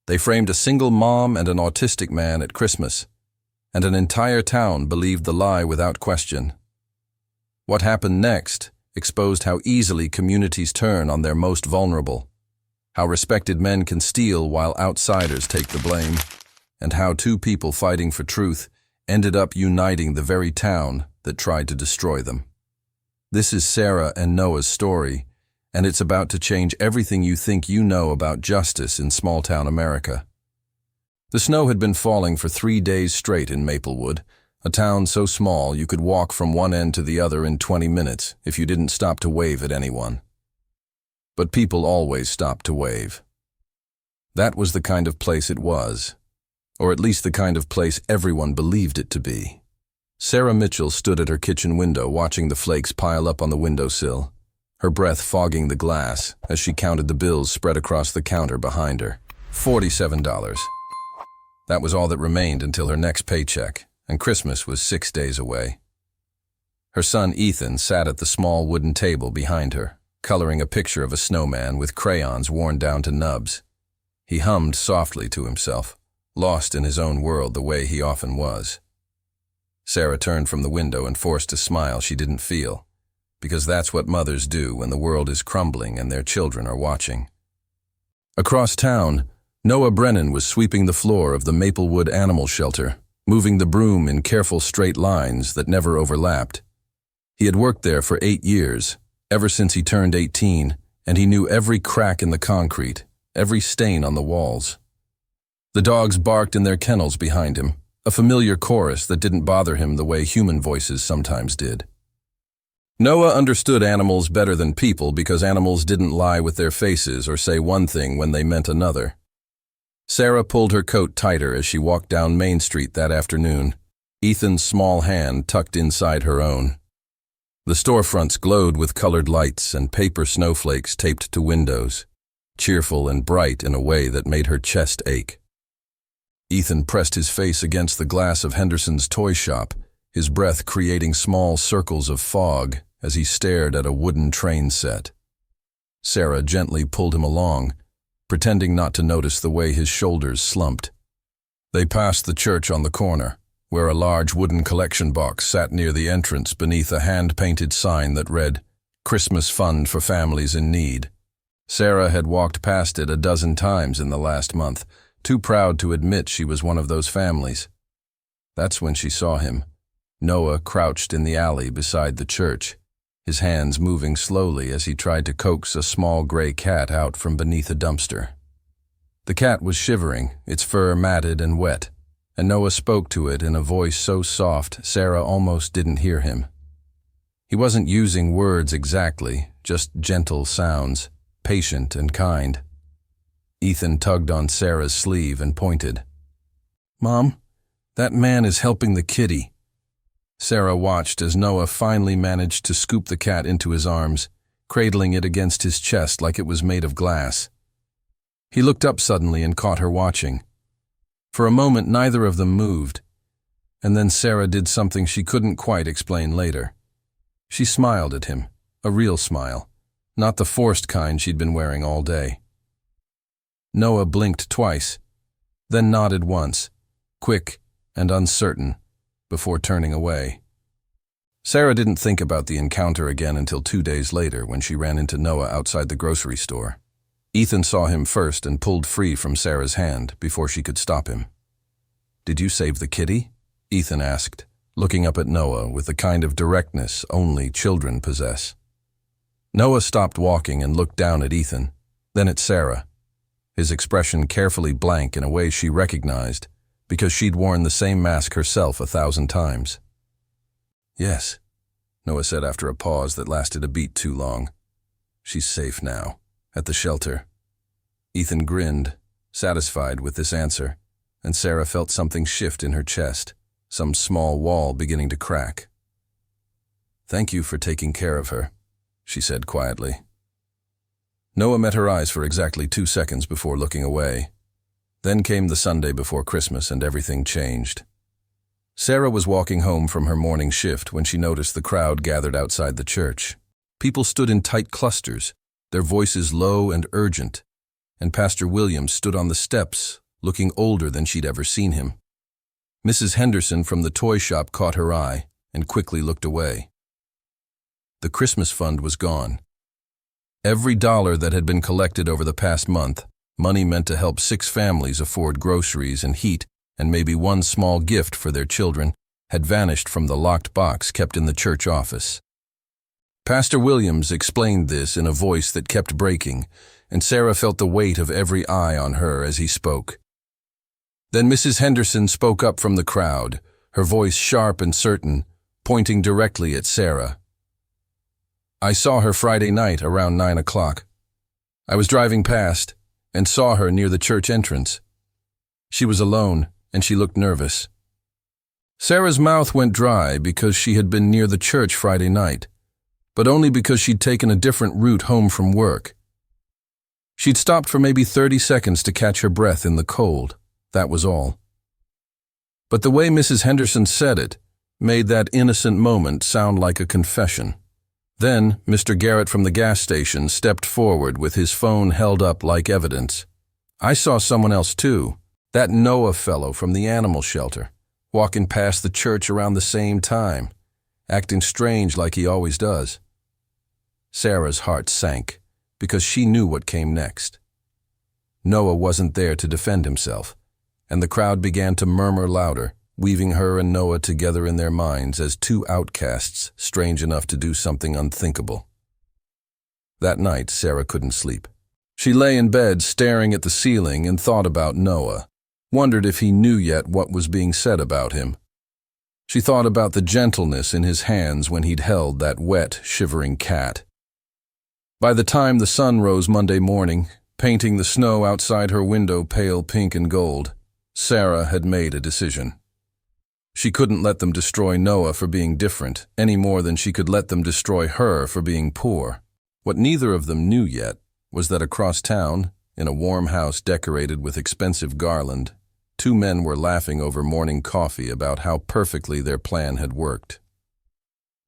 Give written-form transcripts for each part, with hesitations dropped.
They framed a single mom and an autistic man at Christmas, and an entire town believed the lie without question. What happened next exposed how easily communities turn on their most vulnerable, how respected men can steal while outsiders take the blame, and how two people fighting for truth ended up uniting the very town that tried to destroy them. This is Sarah and Noah's story, and it's about to change everything you think you know about justice in small-town America. The snow had been falling for 3 days straight in Maplewood, a town so small you could walk from one end to the other in 20 minutes if you didn't stop to wave at anyone. But people always stopped to wave. That was the kind of place it was, or at least the kind of place everyone believed it to be. Sarah Mitchell stood at her kitchen window watching the flakes pile up on the windowsill, her breath fogging the glass as she counted the bills spread across the counter behind her. $47. That was all that remained until her next paycheck, and Christmas was 6 days away. Her son Ethan sat at the small wooden table behind her, coloring a picture of a snowman with crayons worn down to nubs. He hummed softly to himself, lost in his own world the way he often was. Sarah turned from the window and forced a smile she didn't feel, because that's what mothers do when the world is crumbling and their children are watching. Across town, Noah Brennan was sweeping the floor of the Maplewood Animal Shelter, moving the broom in careful straight lines that never overlapped. He had worked there for 8 years, ever since he turned 18, and he knew every crack in the concrete, every stain on the walls. The dogs barked in their kennels behind him, a familiar chorus that didn't bother him the way human voices sometimes did. Noah understood animals better than people because animals didn't lie with their faces or say one thing when they meant another. Sarah pulled her coat tighter as she walked down Main Street that afternoon, Ethan's small hand tucked inside her own. The storefronts glowed with colored lights and paper snowflakes taped to windows, cheerful and bright in a way that made her chest ache. Ethan pressed his face against the glass of Henderson's toy shop, his breath creating small circles of fog as he stared at a wooden train set. Sarah gently pulled him along, pretending not to notice the way his shoulders slumped. They passed the church on the corner, where a large wooden collection box sat near the entrance beneath a hand-painted sign that read, "Christmas Fund for Families in Need." Sarah had walked past it a dozen times in the last month, too proud to admit she was one of those families. That's when she saw him, Noah crouched in the alley beside the church, his hands moving slowly as he tried to coax a small gray cat out from beneath a dumpster. The cat was shivering, its fur matted and wet, and Noah spoke to it in a voice so soft Sarah almost didn't hear him. He wasn't using words exactly, just gentle sounds, patient and kind. Ethan tugged on Sarah's sleeve and pointed. "Mom, that man is helping the kitty." Sarah watched as Noah finally managed to scoop the cat into his arms, cradling it against his chest like it was made of glass. He looked up suddenly and caught her watching. For a moment, neither of them moved, and then Sarah did something she couldn't quite explain later. She smiled at him, a real smile, not the forced kind she'd been wearing all day. Noah blinked twice, then nodded once, quick and uncertain, before turning away. Sarah didn't think about the encounter again until 2 days later when she ran into Noah outside the grocery store. Ethan saw him first and pulled free from Sarah's hand before she could stop him. "Did you save the kitty?" Ethan asked, looking up at Noah with the kind of directness only children possess. Noah stopped walking and looked down at Ethan, then at Sarah, his expression carefully blank in a way she recognized because she'd worn the same mask herself 1,000 times. "Yes," Noah said after a pause that lasted a beat too long. "She's safe now, at the shelter." Ethan grinned, satisfied with this answer, and Sarah felt something shift in her chest, some small wall beginning to crack. "Thank you for taking care of her," she said quietly. Noah met her eyes for exactly 2 seconds before looking away. Then came the Sunday before Christmas and everything changed. Sarah was walking home from her morning shift when she noticed the crowd gathered outside the church. People stood in tight clusters, their voices low and urgent, and Pastor Williams stood on the steps, looking older than she'd ever seen him. Mrs. Henderson from the toy shop caught her eye and quickly looked away. The Christmas fund was gone. Every dollar that had been collected over the past month, money meant to help 6 families afford groceries and heat and maybe one small gift for their children, had vanished from the locked box kept in the church office. Pastor Williams explained this in a voice that kept breaking, and Sarah felt the weight of every eye on her as he spoke. Then Mrs. Henderson spoke up from the crowd, her voice sharp and certain, pointing directly at Sarah. "I saw her Friday night around 9 o'clock. I was driving past and saw her near the church entrance. She was alone, and she looked nervous." Sarah's mouth went dry because she had been near the church Friday night, but only because she'd taken a different route home from work. She'd stopped for maybe 30 seconds to catch her breath in the cold, that was all. But the way Mrs. Henderson said it made that innocent moment sound like a confession. Then Mr. Garrett from the gas station stepped forward with his phone held up like evidence. "I saw someone else too, that Noah fellow from the animal shelter, walking past the church around the same time, acting strange like he always does." Sarah's heart sank, because she knew what came next. Noah wasn't there to defend himself, and the crowd began to murmur louder, weaving her and Noah together in their minds as 2 outcasts strange enough to do something unthinkable. That night, Sarah couldn't sleep. She lay in bed staring at the ceiling and thought about Noah, wondered if he knew yet what was being said about him. She thought about the gentleness in his hands when he'd held that wet, shivering cat. By the time the sun rose Monday morning, painting the snow outside her window pale pink and gold, Sarah had made a decision. She couldn't let them destroy Noah for being different, any more than she could let them destroy her for being poor. What neither of them knew yet was that across town, in a warm house decorated with expensive garland, 2 men were laughing over morning coffee about how perfectly their plan had worked.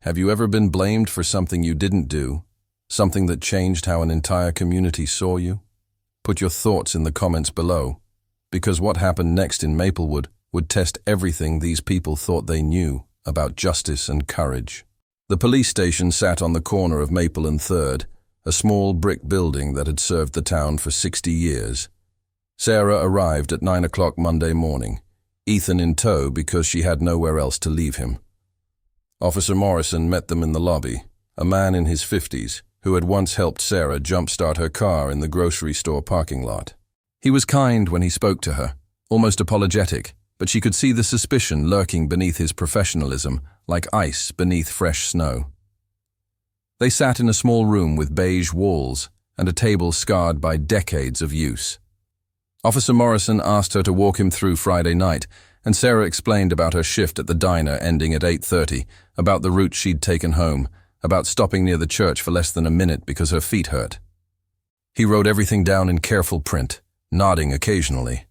Have you ever been blamed for something you didn't do, something that changed how an entire community saw you? Put your thoughts in the comments below, because what happened next in Maplewood would test everything these people thought they knew about justice and courage. The police station sat on the corner of Maple and 3rd, a small brick building that had served the town for 60 years. Sarah arrived at 9 o'clock Monday morning, Ethan in tow because she had nowhere else to leave him. Officer Morrison met them in the lobby, a man in his 50s who had once helped Sarah jumpstart her car in the grocery store parking lot. He was kind when he spoke to her, almost apologetic, but she could see the suspicion lurking beneath his professionalism, like ice beneath fresh snow. They sat in a small room with beige walls and a table scarred by decades of use. Officer Morrison asked her to walk him through Friday night, and Sarah explained about her shift at the diner ending at 8:30, about the route she'd taken home, about stopping near the church for less than a minute because her feet hurt. He wrote everything down in careful print, nodding occasionally,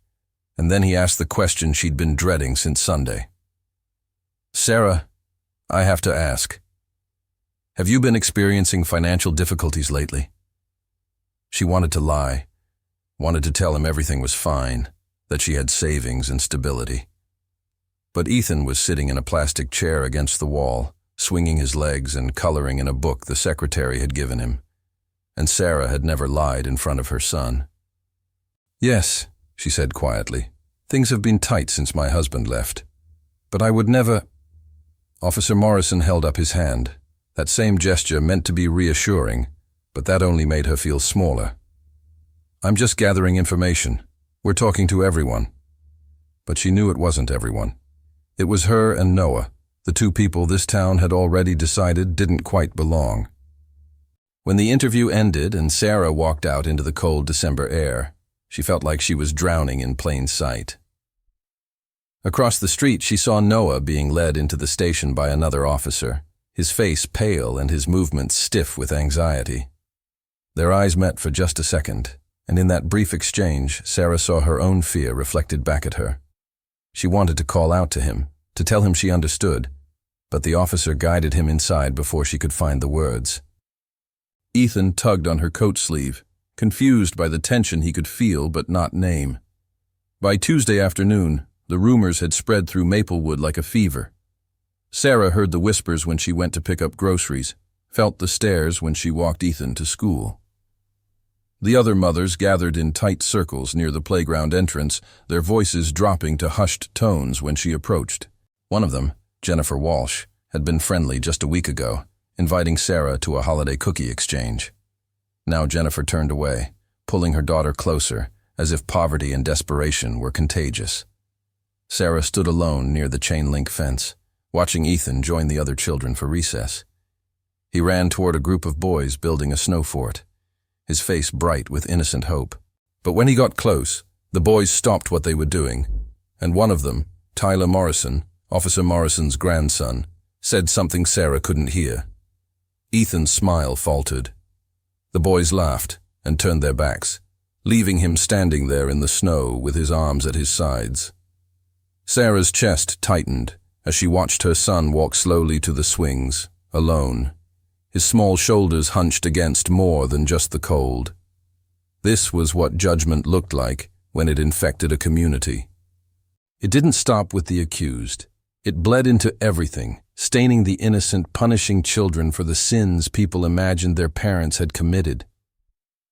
and then he asked the question she'd been dreading since Sunday. "Sarah, I have to ask, have you been experiencing financial difficulties lately?" She wanted to lie, wanted to tell him everything was fine, that she had savings and stability. But Ethan was sitting in a plastic chair against the wall, swinging his legs and coloring in a book the secretary had given him, and Sarah had never lied in front of her son. "Yes," she said quietly, "things have been tight since my husband left. But I would never—" Officer Morrison held up his hand, that same gesture meant to be reassuring, but that only made her feel smaller. "I'm just gathering information. We're talking to everyone." But she knew it wasn't everyone. It was her and Noah, the 2 people this town had already decided didn't quite belong. When the interview ended and Sarah walked out into the cold December air, she felt like she was drowning in plain sight. Across the street, she saw Noah being led into the station by another officer, his face pale and his movements stiff with anxiety. Their eyes met for just a second, and in that brief exchange, Sarah saw her own fear reflected back at her. She wanted to call out to him, to tell him she understood, but the officer guided him inside before she could find the words. Ethan tugged on her coat sleeve, confused by the tension he could feel but not name. By Tuesday afternoon, the rumors had spread through Maplewood like a fever. Sarah heard the whispers when she went to pick up groceries, felt the stares when she walked Ethan to school. The other mothers gathered in tight circles near the playground entrance, their voices dropping to hushed tones when she approached. One of them, Jennifer Walsh, had been friendly just a week ago, inviting Sarah to a holiday cookie exchange. Now Jennifer turned away, pulling her daughter closer, as if poverty and desperation were contagious. Sarah stood alone near the chain-link fence, watching Ethan join the other children for recess. He ran toward a group of boys building a snow fort, his face bright with innocent hope. But when he got close, the boys stopped what they were doing, and one of them, Tyler Morrison, Officer Morrison's grandson, said something Sarah couldn't hear. Ethan's smile faltered. The boys laughed and turned their backs, leaving him standing there in the snow with his arms at his sides. Sarah's chest tightened as she watched her son walk slowly to the swings, alone, his small shoulders hunched against more than just the cold. This was what judgment looked like when it infected a community. It didn't stop with the accused. It bled into everything, staining the innocent, punishing children for the sins people imagined their parents had committed.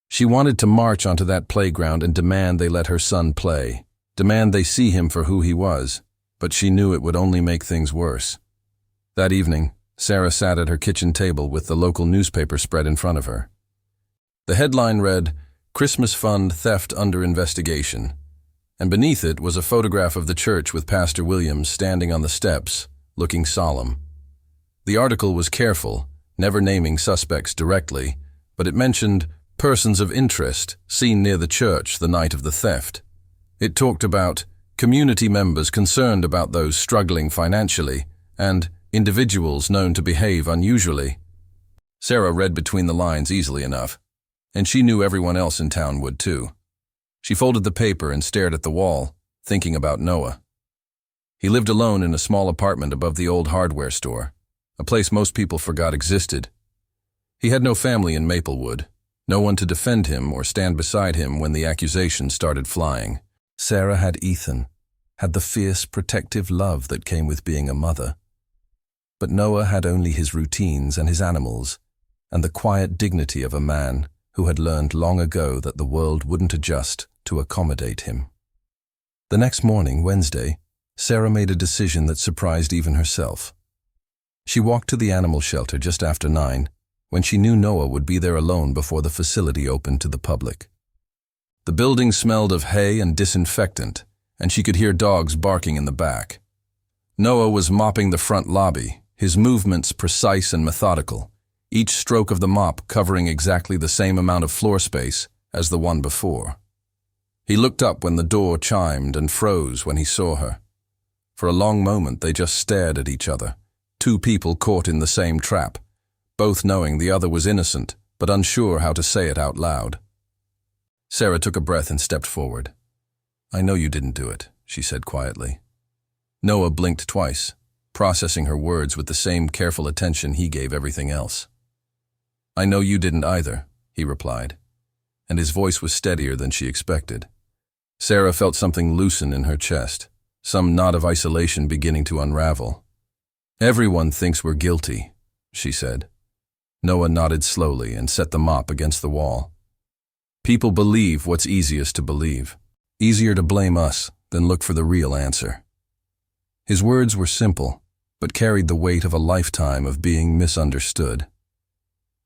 She wanted to march onto that playground and demand they let her son play, demand they see him for who he was, but she knew it would only make things worse. That evening, Sarah sat at her kitchen table with the local newspaper spread in front of her. The headline read, "Christmas Fund Theft Under Investigation," and beneath it was a photograph of the church with Pastor Williams standing on the steps, looking solemn. The article was careful, never naming suspects directly, but it mentioned persons of interest seen near the church the night of the theft. It talked about community members concerned about those struggling financially, and individuals known to behave unusually. Sarah read between the lines easily enough, and she knew everyone else in town would too. She folded the paper and stared at the wall, thinking about Noah. He lived alone in a small apartment above the old hardware store, a place most people forgot existed. He had no family in Maplewood, no one to defend him or stand beside him when the accusations started flying. Sarah had Ethan, had the fierce, protective love that came with being a mother. But Noah had only his routines and his animals, and the quiet dignity of a man who had learned long ago that the world wouldn't adjust to accommodate him. The next morning, Wednesday, Sarah made a decision that surprised even herself. She walked to the animal shelter just after 9, when she knew Noah would be there alone before the facility opened to the public. The building smelled of hay and disinfectant, and she could hear dogs barking in the back. Noah was mopping the front lobby, his movements precise and methodical, each stroke of the mop covering exactly the same amount of floor space as the one before. He looked up when the door chimed and froze when he saw her. For a long moment they just stared at each other, two people caught in the same trap, both knowing the other was innocent but unsure how to say it out loud. Sarah took a breath and stepped forward. "I know you didn't do it," she said quietly. Noah blinked twice, processing her words with the same careful attention he gave everything else. "I know you didn't either," he replied, and his voice was steadier than she expected. Sarah felt something loosen in her chest, some knot of isolation beginning to unravel. "Everyone thinks we're guilty," she said. Noah nodded slowly and set the mop against the wall. "People believe what's easiest to believe. Easier to blame us than look for the real answer." His words were simple, but carried the weight of a lifetime of being misunderstood.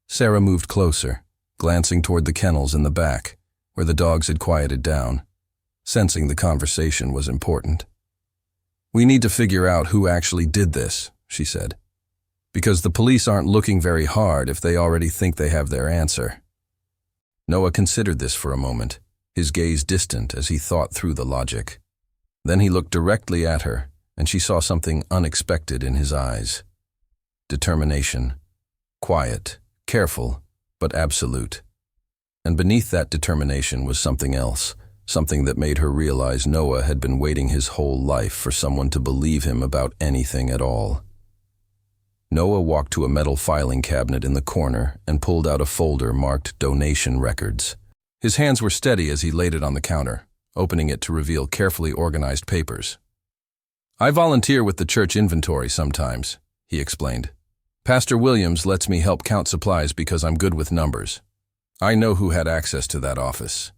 Sarah moved closer, glancing toward the kennels in the back, where the dogs had quieted down, sensing the conversation was important. "We need to figure out who actually did this," she said, "because the police aren't looking very hard if they already think they have their answer." Noah considered this for a moment, his gaze distant as he thought through the logic. Then he looked directly at her, and she saw something unexpected in his eyes. Determination. Quiet, careful, but absolute. And beneath that determination was something else, something that made her realize Noah had been waiting his whole life for someone to believe him about anything at all. Noah walked to a metal filing cabinet in the corner and pulled out a folder marked Donation Records. His hands were steady as he laid it on the counter, opening it to reveal carefully organized papers. "I volunteer with the church inventory sometimes," he explained. "Pastor Williams lets me help count supplies because I'm good with numbers. I know who had access to that office."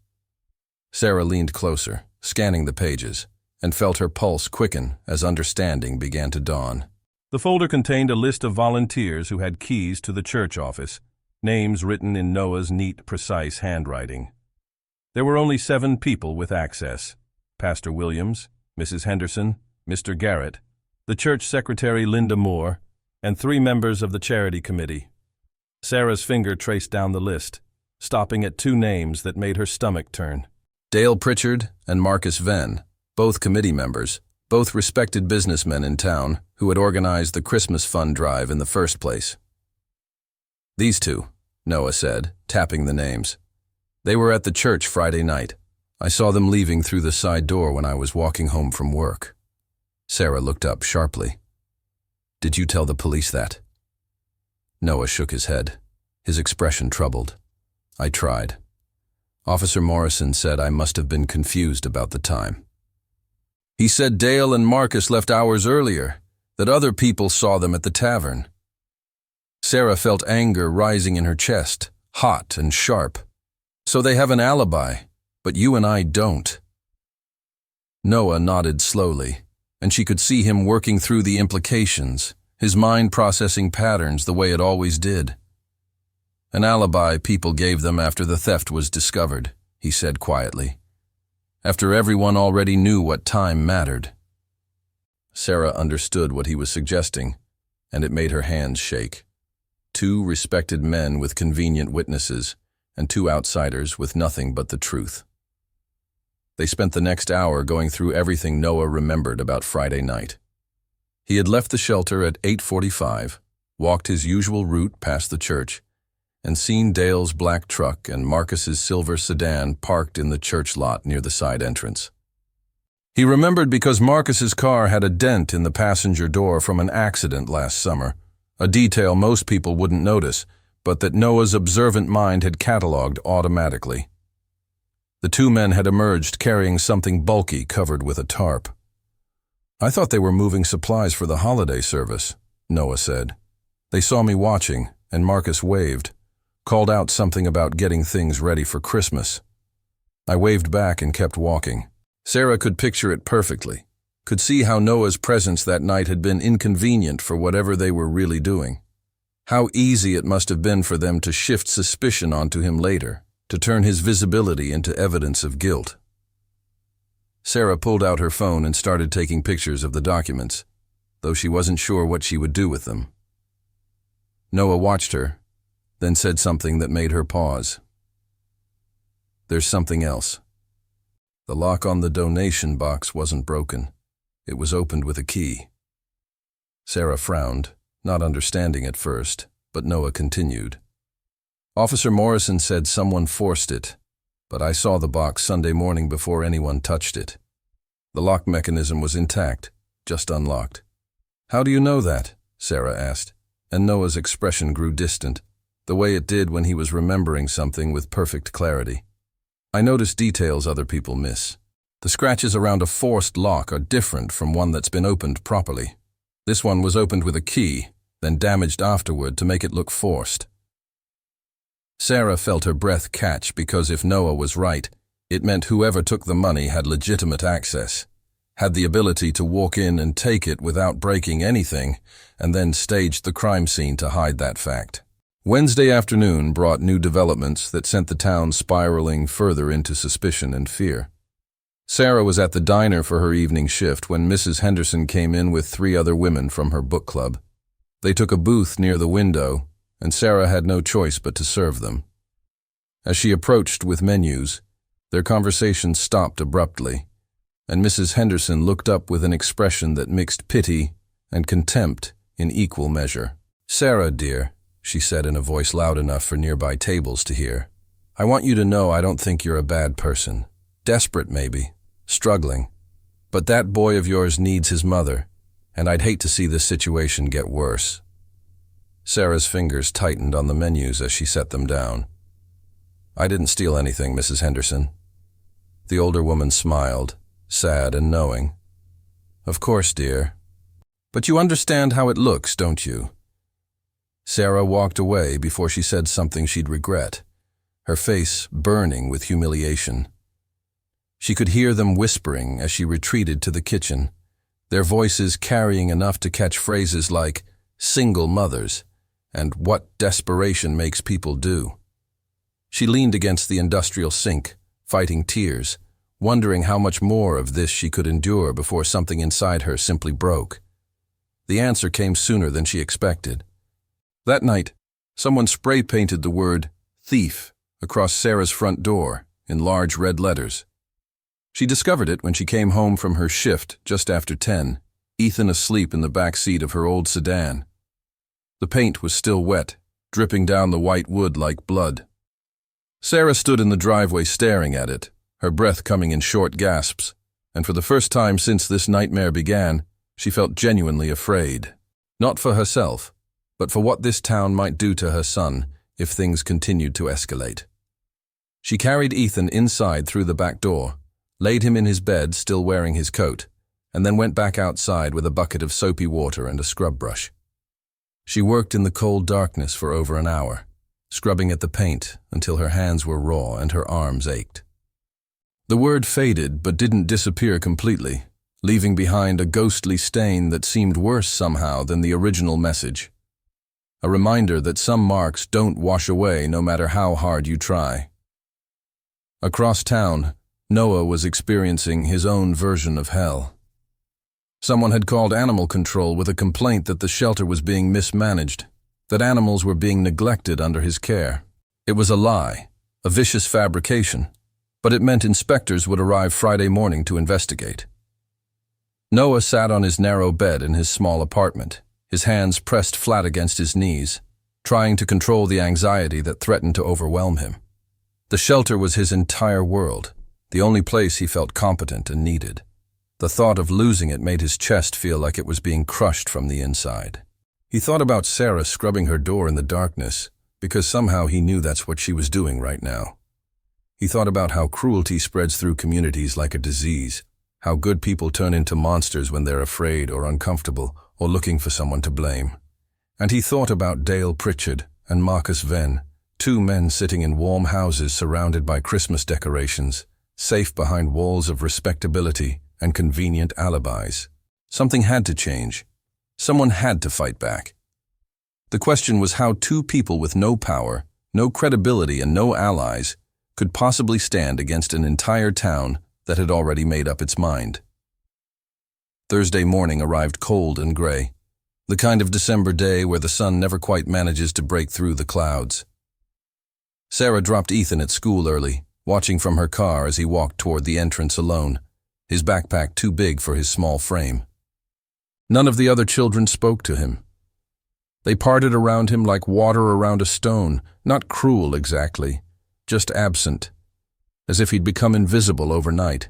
Sarah leaned closer, scanning the pages, and felt her pulse quicken as understanding began to dawn. The folder contained a list of volunteers who had keys to the church office, names written in Noah's neat, precise handwriting. There were only 7 people with access: Pastor Williams, Mrs. Henderson, Mr. Garrett, the church secretary Linda Moore, and 3 members of the charity committee. Sarah's finger traced down the list, stopping at 2 names that made her stomach turn. Dale Pritchard and Marcus Venn, both committee members, both respected businessmen in town who had organized the Christmas fund drive in the first place. "These 2, Noah said, tapping the names. "They were at the church Friday night. I saw them leaving through the side door when I was walking home from work." Sarah looked up sharply. "Did you tell the police that?" Noah shook his head, his expression troubled. "I tried. Officer Morrison said I must have been confused about the time. He said Dale and Marcus left hours earlier, that other people saw them at the tavern." Sarah felt anger rising in her chest, hot and sharp. "So they have an alibi, but you and I don't." Noah nodded slowly, and she could see him working through the implications, his mind processing patterns the way it always did. "An alibi people gave them after the theft was discovered," he said quietly. "After everyone already knew what time mattered." Sarah understood what he was suggesting, and it made her hands shake. 2 respected men with convenient witnesses, and 2 outsiders with nothing but the truth. They spent the next hour going through everything Noah remembered about Friday night. He had left the shelter at 8:45, walked his usual route past the church, and seen Dale's black truck and Marcus's silver sedan parked in the church lot near the side entrance. He remembered because Marcus's car had a dent in the passenger door from an accident last summer, a detail most people wouldn't notice, but that Noah's observant mind had catalogued automatically. The 2 men had emerged carrying something bulky covered with a tarp. "I thought they were moving supplies for the holiday service," Noah said. "They saw me watching, and Marcus waved, called out something about getting things ready for Christmas. I waved back and kept walking." Sarah could picture it perfectly, could see how Noah's presence that night had been inconvenient for whatever they were really doing. How easy it must have been for them to shift suspicion onto him later, to turn his visibility into evidence of guilt. Sarah pulled out her phone and started taking pictures of the documents, though she wasn't sure what she would do with them. Noah watched her, then said something that made her pause. "There's something else. The lock on the donation box wasn't broken. It was opened with a key." Sarah frowned, not understanding at first, but Noah continued. "Officer Morrison said someone forced it, but I saw the box Sunday morning before anyone touched it. The lock mechanism was intact, just unlocked." "How do you know that?" Sarah asked, and Noah's expression grew distant, the way it did when he was remembering something with perfect clarity. "I notice details other people miss. The scratches around a forced lock are different from one that's been opened properly. This one was opened with a key, then damaged afterward to make it look forced." Sarah felt her breath catch because if Noah was right, it meant whoever took the money had legitimate access, had the ability to walk in and take it without breaking anything, and then staged the crime scene to hide that fact. Wednesday afternoon brought new developments that sent the town spiraling further into suspicion and fear. Sarah was at the diner for her evening shift when Mrs. Henderson came in with 3 other women from her book club. They took a booth near the window, and Sarah had no choice but to serve them. As she approached with menus, their conversation stopped abruptly, and Mrs. Henderson looked up with an expression that mixed pity and contempt in equal measure. "Sarah, dear," she said in a voice loud enough for nearby tables to hear, "I want you to know I don't think you're a bad person. Desperate, maybe. Struggling. But that boy of yours needs his mother, and I'd hate to see this situation get worse." Sarah's fingers tightened on the menus as she set them down. I didn't steal anything, Mrs. Henderson. The older woman smiled, sad and knowing. Of course, dear. But you understand how it looks, don't you? Sarah walked away before she said something she'd regret, her face burning with humiliation. She could hear them whispering as she retreated to the kitchen, their voices carrying enough to catch phrases like single mothers and what desperation makes people do. She leaned against the industrial sink, fighting tears, wondering how much more of this she could endure before something inside her simply broke. The answer came sooner than she expected. That night, someone spray-painted the word thief across Sarah's front door in large red letters. She discovered it when she came home from her shift just after 10, Ethan asleep in the back seat of her old sedan. The paint was still wet, dripping down the white wood like blood. Sarah stood in the driveway staring at it, her breath coming in short gasps, and for the first time since this nightmare began, she felt genuinely afraid. Not for herself, but for what this town might do to her son if things continued to escalate. She carried Ethan inside through the back door, laid him in his bed still wearing his coat, and then went back outside with a bucket of soapy water and a scrub brush. She worked in the cold darkness for over an hour, scrubbing at the paint until her hands were raw and her arms ached. The word faded but didn't disappear completely, leaving behind a ghostly stain that seemed worse somehow than the original message. A reminder that some marks don't wash away no matter how hard you try. Across town, Noah was experiencing his own version of hell. Someone had called animal control with a complaint that the shelter was being mismanaged, that animals were being neglected under his care. It was a lie, a vicious fabrication, but it meant inspectors would arrive Friday morning to investigate. Noah sat on his narrow bed in his small apartment, his hands pressed flat against his knees, trying to control the anxiety that threatened to overwhelm him. The shelter was his entire world, the only place he felt competent and needed. The thought of losing it made his chest feel like it was being crushed from the inside. He thought about Sarah scrubbing her door in the darkness, because somehow he knew that's what she was doing right now. He thought about how cruelty spreads through communities like a disease, how good people turn into monsters when they're afraid or uncomfortable or looking for someone to blame. And he thought about Dale Pritchard and Marcus Venn, two men sitting in warm houses surrounded by Christmas decorations, safe behind walls of respectability and convenient alibis. Something had to change. Someone had to fight back. The question was how two people with no power, no credibility, and no allies could possibly stand against an entire town that had already made up its mind. Thursday morning arrived cold and gray, the kind of December day where the sun never quite manages to break through the clouds. Sarah dropped Ethan at school early, watching from her car as he walked toward the entrance alone, his backpack too big for his small frame. None of the other children spoke to him. They parted around him like water around a stone, not cruel exactly, just absent, as if he'd become invisible overnight.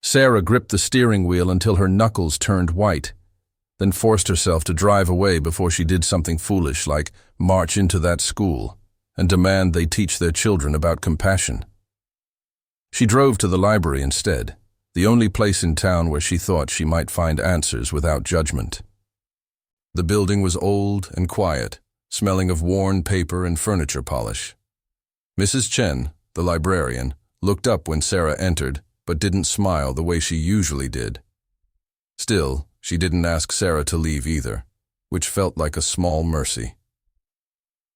Sarah gripped the steering wheel until her knuckles turned white, then forced herself to drive away before she did something foolish like march into that school and demand they teach their children about compassion. She drove to the library instead, the only place in town where she thought she might find answers without judgment. The building was old and quiet, smelling of worn paper and furniture polish. Mrs. Chen, the librarian, looked up when Sarah entered, but didn't smile the way she usually did. Still, she didn't ask Sarah to leave either, which felt like a small mercy.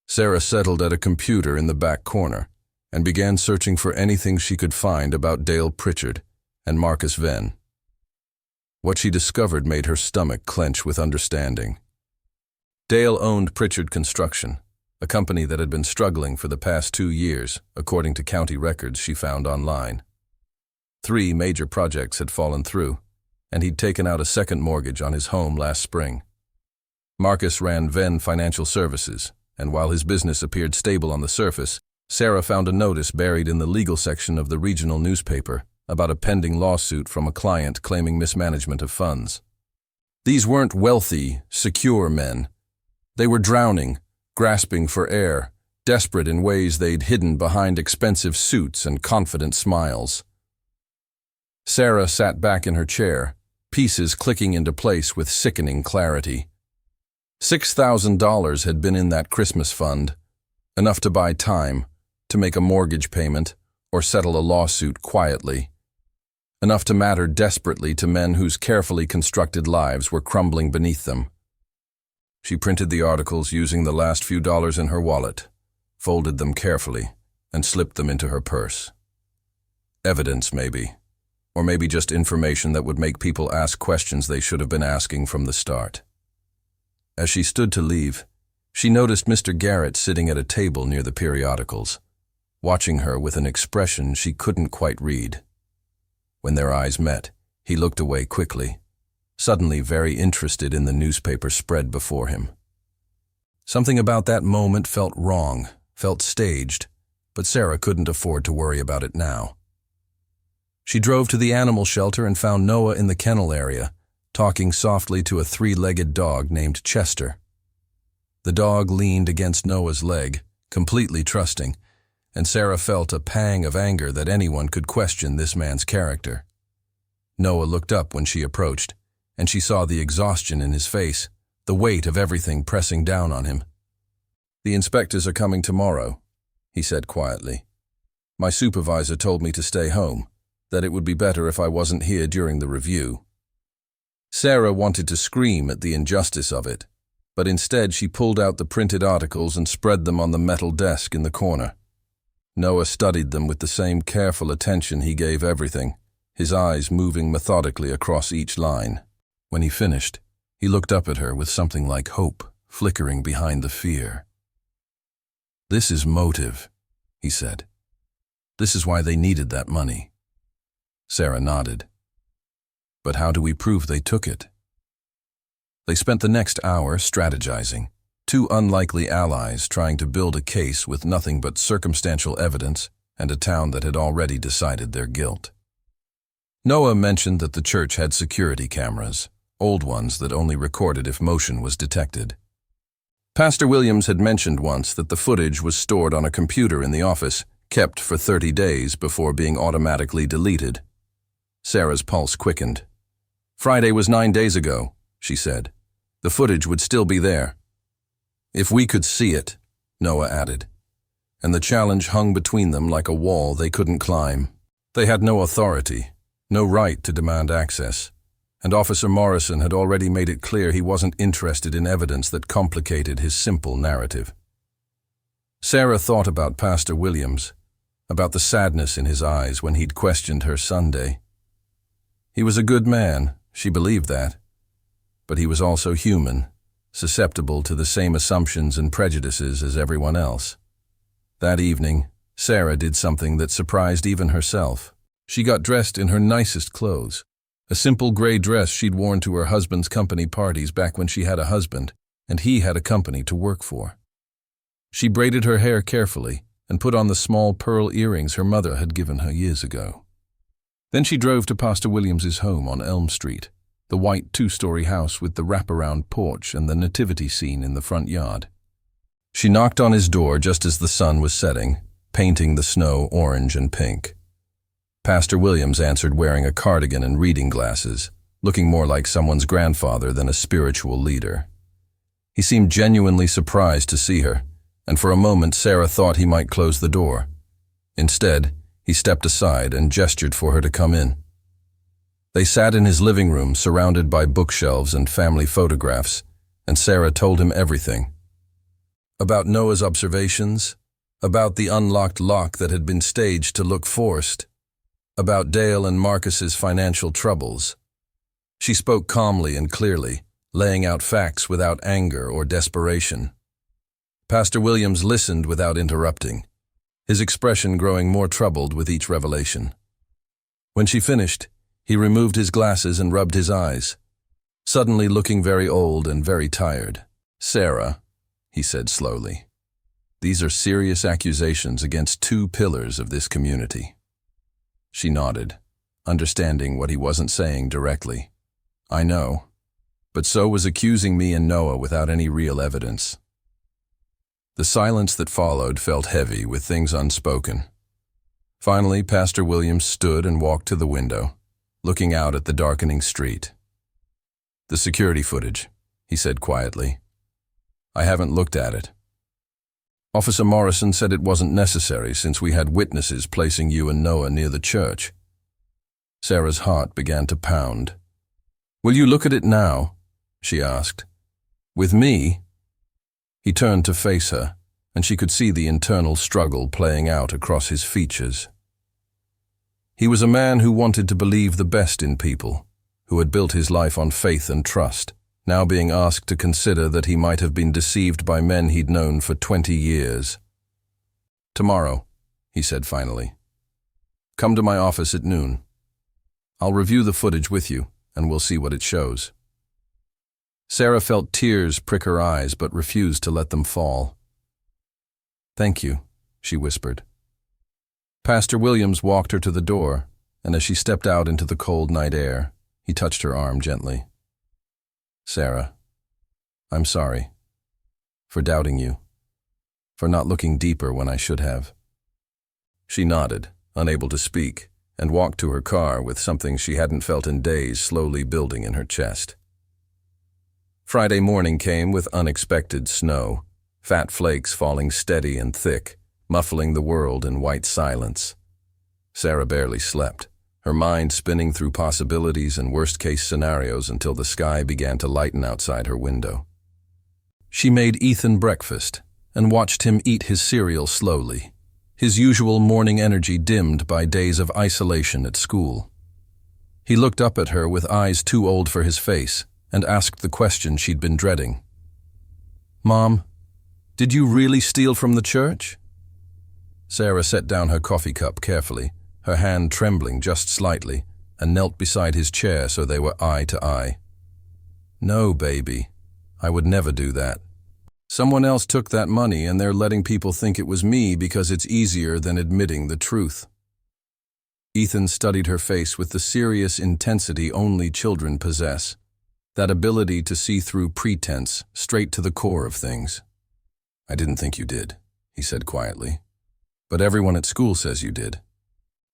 Sarah settled at a computer in the back corner and began searching for anything she could find about Dale Pritchard and Marcus Venn. What she discovered made her stomach clench with understanding. Dale owned Pritchard Construction, a company that had been struggling for the past 2 years, according to county records she found online. 3 major projects had fallen through, and he'd taken out a second mortgage on his home last spring. Marcus ran Venn Financial Services, and while his business appeared stable on the surface, Sarah found a notice buried in the legal section of the regional newspaper about a pending lawsuit from a client claiming mismanagement of funds. These weren't wealthy, secure men. They were drowning, grasping for air, desperate in ways they'd hidden behind expensive suits and confident smiles. Sarah sat back in her chair, pieces clicking into place with sickening clarity. $6,000 had been in that Christmas fund, enough to buy time, to make a mortgage payment, or settle a lawsuit quietly. Enough to matter desperately to men whose carefully constructed lives were crumbling beneath them. She printed the articles using the last few dollars in her wallet, folded them carefully, and slipped them into her purse. Evidence, maybe. Or maybe just information that would make people ask questions they should have been asking from the start. As she stood to leave, she noticed Mr. Garrett sitting at a table near the periodicals, watching her with an expression she couldn't quite read. When their eyes met, he looked away quickly, suddenly very interested in the newspaper spread before him. Something about that moment felt wrong, felt staged, but Sarah couldn't afford to worry about it now. She drove to the animal shelter and found Noah in the kennel area, talking softly to a three-legged dog named Chester. The dog leaned against Noah's leg, completely trusting, and Sarah felt a pang of anger that anyone could question this man's character. Noah looked up when she approached, and she saw the exhaustion in his face, the weight of everything pressing down on him. "The inspectors are coming tomorrow," he said quietly. "My supervisor told me to stay home, that it would be better if I wasn't here during the review." Sarah wanted to scream at the injustice of it, but instead she pulled out the printed articles and spread them on the metal desk in the corner. Noah studied them with the same careful attention he gave everything, his eyes moving methodically across each line. When he finished, he looked up at her with something like hope flickering behind the fear. "This is motive," he said. "This is why they needed that money." Sarah nodded. "But how do we prove they took it?" They spent the next hour strategizing, two unlikely allies trying to build a case with nothing but circumstantial evidence and a town that had already decided their guilt. Noah mentioned that the church had security cameras, old ones that only recorded if motion was detected. Pastor Williams had mentioned once that the footage was stored on a computer in the office, kept for 30 days before being automatically deleted. Sarah's pulse quickened. "Friday was 9 days ago," she said. "The footage would still be there." "If we could see it," Noah added. And the challenge hung between them like a wall they couldn't climb. They had no authority, no right to demand access, and Officer Morrison had already made it clear he wasn't interested in evidence that complicated his simple narrative. Sarah thought about Pastor Williams, about the sadness in his eyes when he'd questioned her Sunday. He was a good man, she believed that, but he was also human, susceptible to the same assumptions and prejudices as everyone else. That evening, Sarah did something that surprised even herself. She got dressed in her nicest clothes, a simple gray dress she'd worn to her husband's company parties back when she had a husband, and he had a company to work for. She braided her hair carefully and put on the small pearl earrings her mother had given her years ago. Then she drove to Pastor Williams's home on Elm Street, the white two-story house with the wraparound porch and the nativity scene in the front yard. She knocked on his door just as the sun was setting, painting the snow orange and pink. Pastor Williams answered wearing a cardigan and reading glasses, looking more like someone's grandfather than a spiritual leader. He seemed genuinely surprised to see her, and for a moment Sarah thought he might close the door. Instead, he stepped aside and gestured for her to come in. They sat in his living room surrounded by bookshelves and family photographs, and Sarah told him everything. About Noah's observations, about the unlocked lock that had been staged to look forced, about Dale and Marcus's financial troubles. She spoke calmly and clearly, laying out facts without anger or desperation. Pastor Williams listened without interrupting, his expression growing more troubled with each revelation. When she finished, he removed his glasses and rubbed his eyes, suddenly looking very old and very tired. "Sarah," he said slowly, "these are serious accusations against two pillars of this community." She nodded, understanding what he wasn't saying directly. "I know, but so was accusing me and Noah without any real evidence." The silence that followed felt heavy with things unspoken. Finally, Pastor Williams stood and walked to the window, looking out at the darkening street. "The security footage," he said quietly. "I haven't looked at it. Officer Morrison said it wasn't necessary since we had witnesses placing you and Noah near the church." Sarah's heart began to pound. "Will you look at it now?" she asked. "With me?" He turned to face her, and she could see the internal struggle playing out across his features. He was a man who wanted to believe the best in people, who had built his life on faith and trust, now being asked to consider that he might have been deceived by men he'd known for 20 years. "Tomorrow," he said finally. "Come to my office at noon. I'll review the footage with you, and we'll see what it shows." Sarah felt tears prick her eyes but refused to let them fall. "Thank you," she whispered. Pastor Williams walked her to the door, and as she stepped out into the cold night air, he touched her arm gently. "Sarah, I'm sorry for doubting you, for not looking deeper when I should have." She nodded, unable to speak, and walked to her car with something she hadn't felt in days slowly building in her chest. Friday morning came with unexpected snow, fat flakes falling steady and thick, muffling the world in white silence. Sarah barely slept, her mind spinning through possibilities and worst-case scenarios until the sky began to lighten outside her window. She made Ethan breakfast and watched him eat his cereal slowly, his usual morning energy dimmed by days of isolation at school. He looked up at her with eyes too old for his face and asked the question she'd been dreading. "Mom, did you really steal from the church?" Sarah set down her coffee cup carefully, her hand trembling just slightly, and knelt beside his chair so they were eye to eye. "No, baby, I would never do that. Someone else took that money and they're letting people think it was me because it's easier than admitting the truth." Ethan studied her face with the serious intensity only children possess, that ability to see through pretense straight to the core of things. "I didn't think you did," he said quietly. "But everyone at school says you did."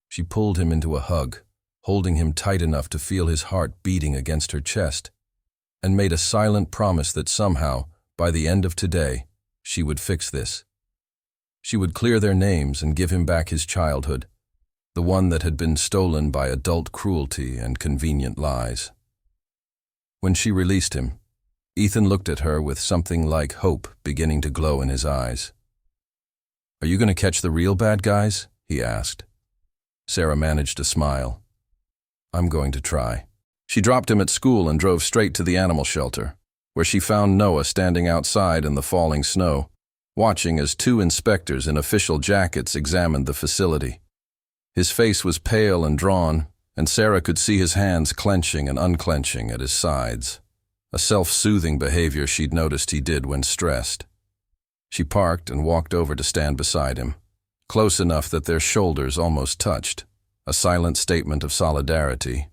She pulled him into a hug, holding him tight enough to feel his heart beating against her chest, and made a silent promise that somehow, by the end of today, she would fix this. She would clear their names and give him back his childhood, the one that had been stolen by adult cruelty and convenient lies. When she released him, Ethan looked at her with something like hope beginning to glow in his eyes. "Are you going to catch the real bad guys?" he asked. Sarah managed to smile. "I'm going to try." She dropped him at school and drove straight to the animal shelter, where she found Noah standing outside in the falling snow, watching as 2 inspectors in official jackets examined the facility. His face was pale and drawn, and Sarah could see his hands clenching and unclenching at his sides, a self-soothing behavior she'd noticed he did when stressed. She parked and walked over to stand beside him, close enough that their shoulders almost touched, a silent statement of solidarity.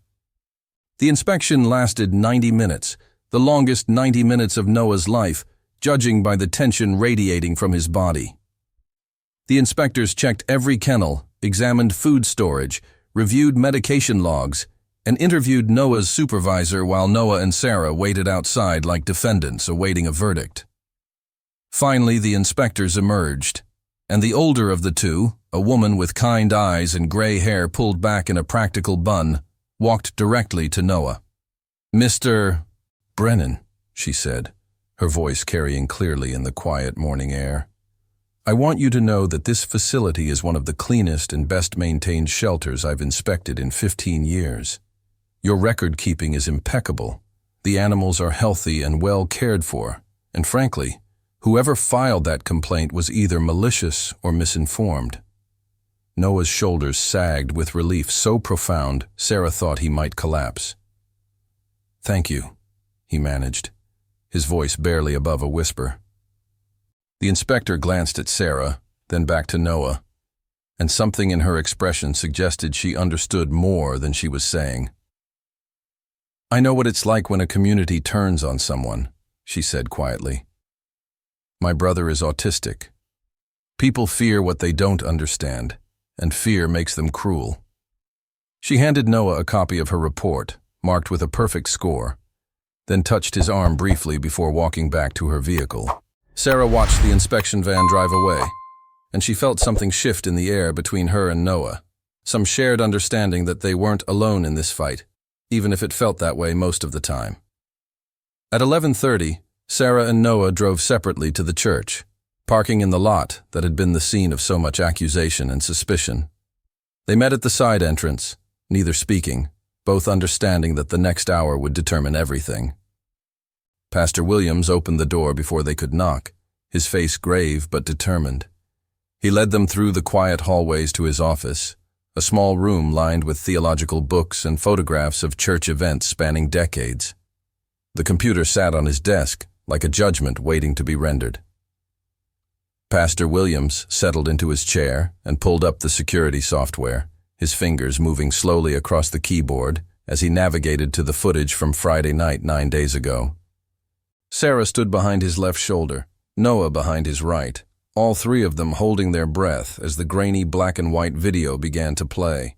The inspection lasted 90 minutes, the longest 90 minutes of Noah's life, judging by the tension radiating from his body. The inspectors checked every kennel, examined food storage, reviewed medication logs, and interviewed Noah's supervisor while Noah and Sarah waited outside like defendants awaiting a verdict. Finally, the inspectors emerged, and the older of the two, a woman with kind eyes and gray hair pulled back in a practical bun, walked directly to Noah. "Mr. Brennan," she said, her voice carrying clearly in the quiet morning air. "I want you to know that this facility is one of the cleanest and best-maintained shelters I've inspected in 15 years. Your record-keeping is impeccable. The animals are healthy and well cared for, and frankly, whoever filed that complaint was either malicious or misinformed." Noah's shoulders sagged with relief so profound Sarah thought he might collapse. "Thank you," he managed, his voice barely above a whisper. The inspector glanced at Sarah, then back to Noah, and something in her expression suggested she understood more than she was saying. "I know what it's like when a community turns on someone," she said quietly. My brother is autistic. People fear what they don't understand, and fear makes them cruel. She handed Noah a copy of her report, marked with a perfect score, then touched his arm briefly before walking back to her vehicle. Sarah watched the inspection van drive away, and she felt something shift in the air between her and Noah, some shared understanding that they weren't alone in this fight, even if it felt that way most of the time. At 11:30, Sarah and Noah drove separately to the church, parking in the lot that had been the scene of so much accusation and suspicion. They met at the side entrance, neither speaking, both understanding that the next hour would determine everything. Pastor Williams opened the door before they could knock, his face grave but determined. He led them through the quiet hallways to his office, a small room lined with theological books and photographs of church events spanning decades. The computer sat on his desk, like a judgment waiting to be rendered. Pastor Williams settled into his chair and pulled up the security software, his fingers moving slowly across the keyboard as he navigated to the footage from Friday night 9 days ago. Sarah stood behind his left shoulder, Noah behind his right, all three of them holding their breath as the grainy black and white video began to play.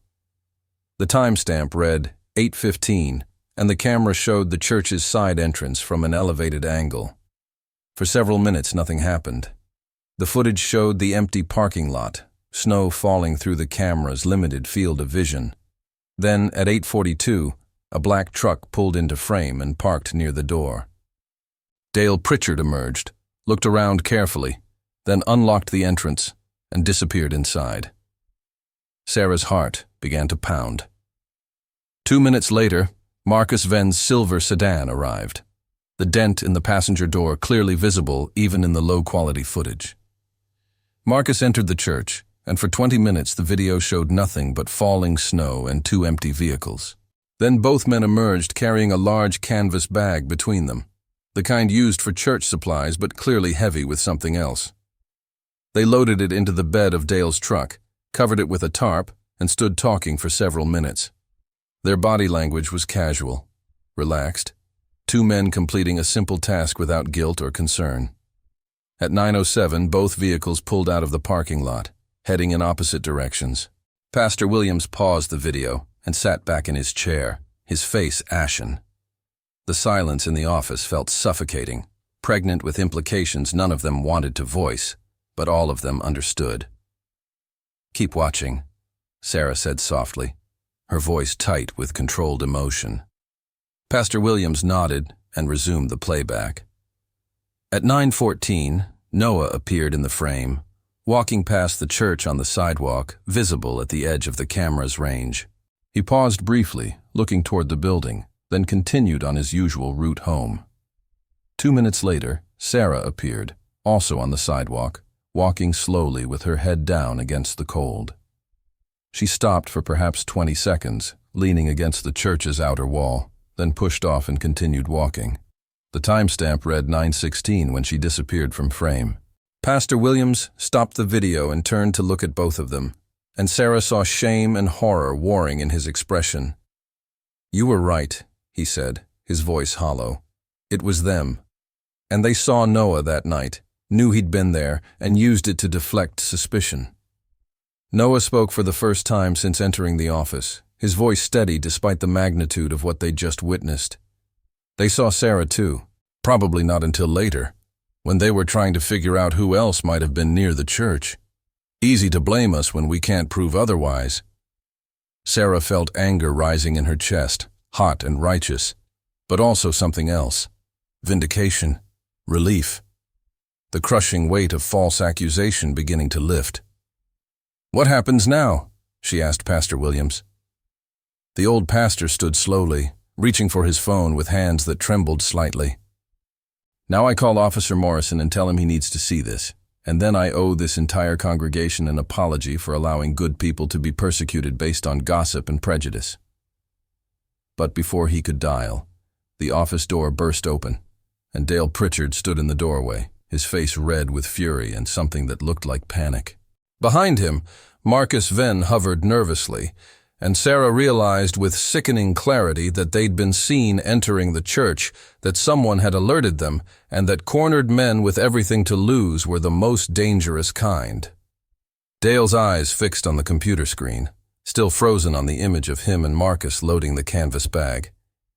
The timestamp read 8:15, and the camera showed the church's side entrance from an elevated angle. For several minutes, nothing happened. The footage showed the empty parking lot, snow falling through the camera's limited field of vision. Then, at 8:42, a black truck pulled into frame and parked near the door. Dale Pritchard emerged, looked around carefully, then unlocked the entrance and disappeared inside. Sarah's heart began to pound. 2 minutes later, Marcus Venn's silver sedan arrived, the dent in the passenger door clearly visible even in the low-quality footage. Marcus entered the church, and for 20 minutes the video showed nothing but falling snow and 2 empty vehicles. Then both men emerged carrying a large canvas bag between them, the kind used for church supplies but clearly heavy with something else. They loaded it into the bed of Dale's truck, covered it with a tarp, and stood talking for several minutes. Their body language was casual, relaxed, 2 men completing a simple task without guilt or concern. At 9:07, both vehicles pulled out of the parking lot, heading in opposite directions. Pastor Williams paused the video and sat back in his chair, his face ashen. The silence in the office felt suffocating, pregnant with implications none of them wanted to voice, but all of them understood. "Keep watching," Sarah said softly, her voice tight with controlled emotion. Pastor Williams nodded and resumed the playback. At 9:14, Noah appeared in the frame, walking past the church on the sidewalk, visible at the edge of the camera's range. He paused briefly, looking toward the building, then continued on his usual route home. 2 minutes later, Sarah appeared, also on the sidewalk, walking slowly with her head down against the cold. She stopped for perhaps 20 seconds, leaning against the church's outer wall, then pushed off and continued walking. The timestamp read 9:16 when she disappeared from frame. Pastor Williams stopped the video and turned to look at both of them, and Sarah saw shame and horror warring in his expression. "You were right," he said, his voice hollow. "It was them. And they saw Noah that night, knew he'd been there, and used it to deflect suspicion." Noah spoke for the first time since entering the office, his voice steady despite the magnitude of what they'd just witnessed. They saw Sarah too, probably not until later, when they were trying to figure out who else might have been near the church. Easy to blame us when we can't prove otherwise. Sarah felt anger rising in her chest, hot and righteous, but also something else. Vindication, relief. The crushing weight of false accusation beginning to lift. "What happens now?" she asked Pastor Williams. The old pastor stood slowly, reaching for his phone with hands that trembled slightly. "Now I call Officer Morrison and tell him he needs to see this, and then I owe this entire congregation an apology for allowing good people to be persecuted based on gossip and prejudice." But before he could dial, the office door burst open, and Dale Pritchard stood in the doorway, his face red with fury and something that looked like panic. Behind him, Marcus Venn hovered nervously, and Sarah realized with sickening clarity that they'd been seen entering the church, that someone had alerted them, and that cornered men with everything to lose were the most dangerous kind. Dale's eyes fixed on the computer screen, still frozen on the image of him and Marcus loading the canvas bag,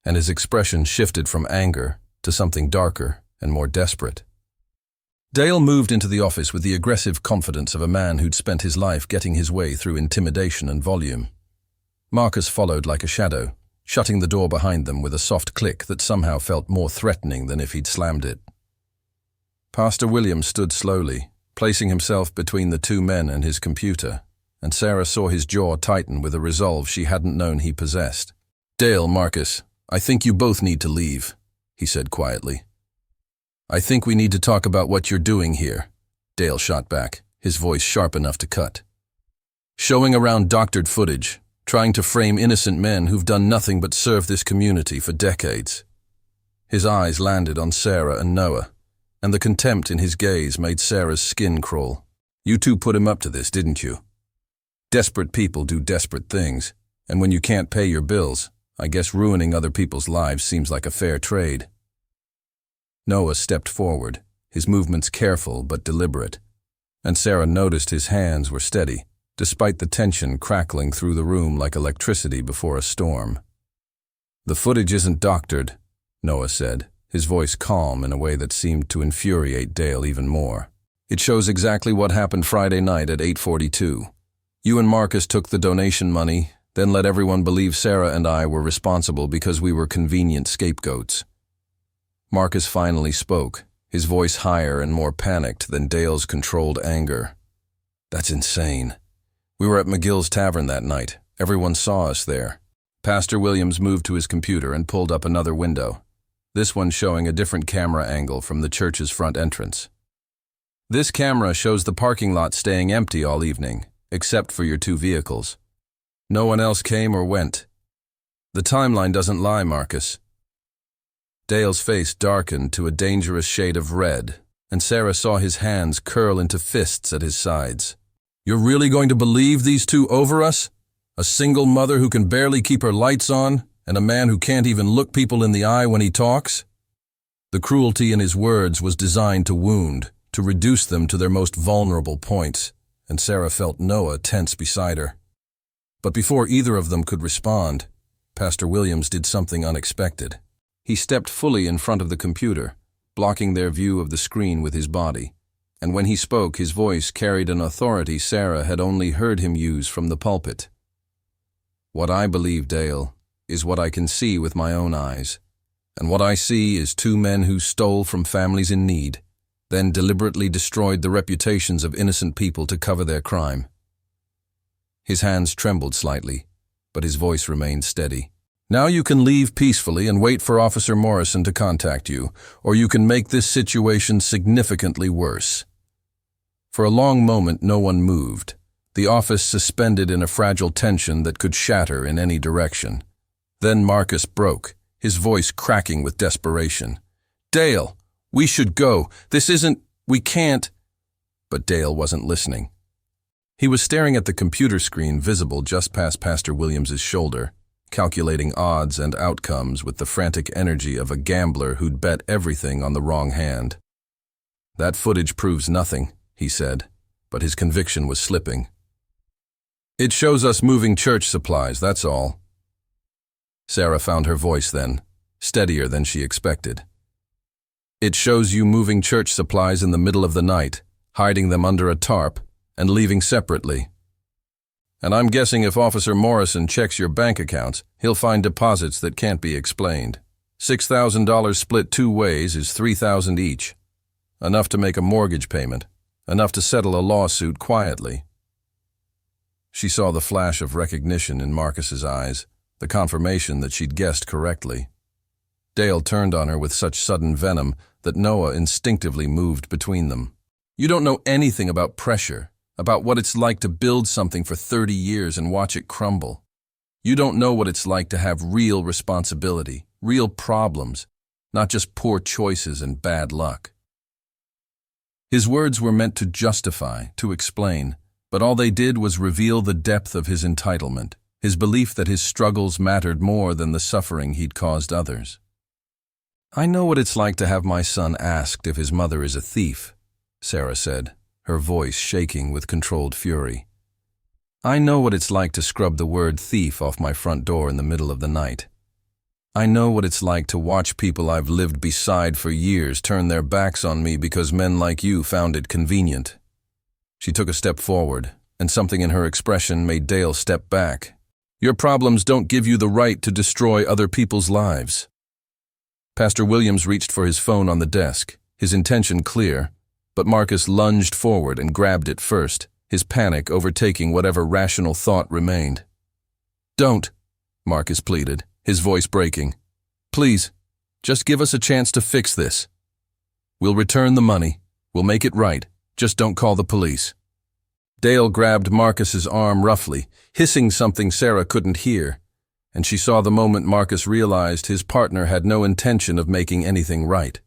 and his expression shifted from anger to something darker and more desperate. Dale moved into the office with the aggressive confidence of a man who'd spent his life getting his way through intimidation and volume. Marcus followed like a shadow, shutting the door behind them with a soft click that somehow felt more threatening than if he'd slammed it. Pastor Williams stood slowly, placing himself between the two men and his computer, and Sarah saw his jaw tighten with a resolve she hadn't known he possessed. "Dale, Marcus, I think you both need to leave," he said quietly. "I think we need to talk about what you're doing here," Dale shot back, his voice sharp enough to cut. "Showing around doctored footage, trying to frame innocent men who've done nothing but serve this community for decades." His eyes landed on Sarah and Noah, and the contempt in his gaze made Sarah's skin crawl. "You two put him up to this, didn't you? Desperate people do desperate things, and when you can't pay your bills, I guess ruining other people's lives seems like a fair trade." Noah stepped forward, his movements careful but deliberate, and Sarah noticed his hands were steady, despite the tension crackling through the room like electricity before a storm. "The footage isn't doctored," Noah said, his voice calm in a way that seemed to infuriate Dale even more. "It shows exactly what happened Friday night at 8:42. You and Marcus took the donation money, then let everyone believe Sarah and I were responsible because we were convenient scapegoats." Marcus finally spoke, his voice higher and more panicked than Dale's controlled anger. "That's insane. We were at McGill's Tavern that night. Everyone saw us there." Pastor Williams moved to his computer and pulled up another window, this one showing a different camera angle from the church's front entrance. "This camera shows the parking lot staying empty all evening, except for your two vehicles. No one else came or went. The timeline doesn't lie, Marcus." Dale's face darkened to a dangerous shade of red, and Sarah saw his hands curl into fists at his sides. "You're really going to believe these two over us? A single mother who can barely keep her lights on, and a man who can't even look people in the eye when he talks?" The cruelty in his words was designed to wound, to reduce them to their most vulnerable points, and Sarah felt Noah tense beside her. But before either of them could respond, Pastor Williams did something unexpected. He stepped fully in front of the computer, blocking their view of the screen with his body, and when he spoke, his voice carried an authority Sarah had only heard him use from the pulpit. "What I believe, Dale, is what I can see with my own eyes, and what I see is two men who stole from families in need, then deliberately destroyed the reputations of innocent people to cover their crime." His hands trembled slightly, but his voice remained steady. "Now you can leave peacefully and wait for Officer Morrison to contact you, or you can make this situation significantly worse." For a long moment no one moved, the office suspended in a fragile tension that could shatter in any direction. Then Marcus broke, his voice cracking with desperation. "Dale, we should go. We can't." But Dale wasn't listening. He was staring at the computer screen visible just past Pastor Williams's shoulder, calculating odds and outcomes with the frantic energy of a gambler who'd bet everything on the wrong hand. "That footage proves nothing," he said, but his conviction was slipping. "It shows us moving church supplies, that's all." Sarah found her voice then, steadier than she expected. "It shows you moving church supplies in the middle of the night, hiding them under a tarp, and leaving separately. And I'm guessing if Officer Morrison checks your bank accounts, he'll find deposits that can't be explained. $6,000 split two ways is $3,000 each. Enough to make a mortgage payment, enough to settle a lawsuit quietly." She saw the flash of recognition in Marcus's eyes, the confirmation that she'd guessed correctly. Dale turned on her with such sudden venom that Noah instinctively moved between them. "You don't know anything about pressure, about what it's like to build something for 30 years and watch it crumble. You don't know what it's like to have real responsibility, real problems, not just poor choices and bad luck." His words were meant to justify, to explain, but all they did was reveal the depth of his entitlement, his belief that his struggles mattered more than the suffering he'd caused others. "I know what it's like to have my son asked if his mother is a thief," Sarah said, her voice shaking with controlled fury. "I know what it's like to scrub the word thief off my front door in the middle of the night. I know what it's like to watch people I've lived beside for years turn their backs on me because men like you found it convenient." She took a step forward, and something in her expression made Dale step back. "Your problems don't give you the right to destroy other people's lives." Pastor Williams reached for his phone on the desk, his intention clear, but Marcus lunged forward and grabbed it first, his panic overtaking whatever rational thought remained. "Don't," Marcus pleaded, his voice breaking. "Please, just give us a chance to fix this. We'll return the money. We'll make it right. Just don't call the police." Dale grabbed Marcus's arm roughly, hissing something Sarah couldn't hear, and she saw the moment Marcus realized his partner had no intention of making anything right,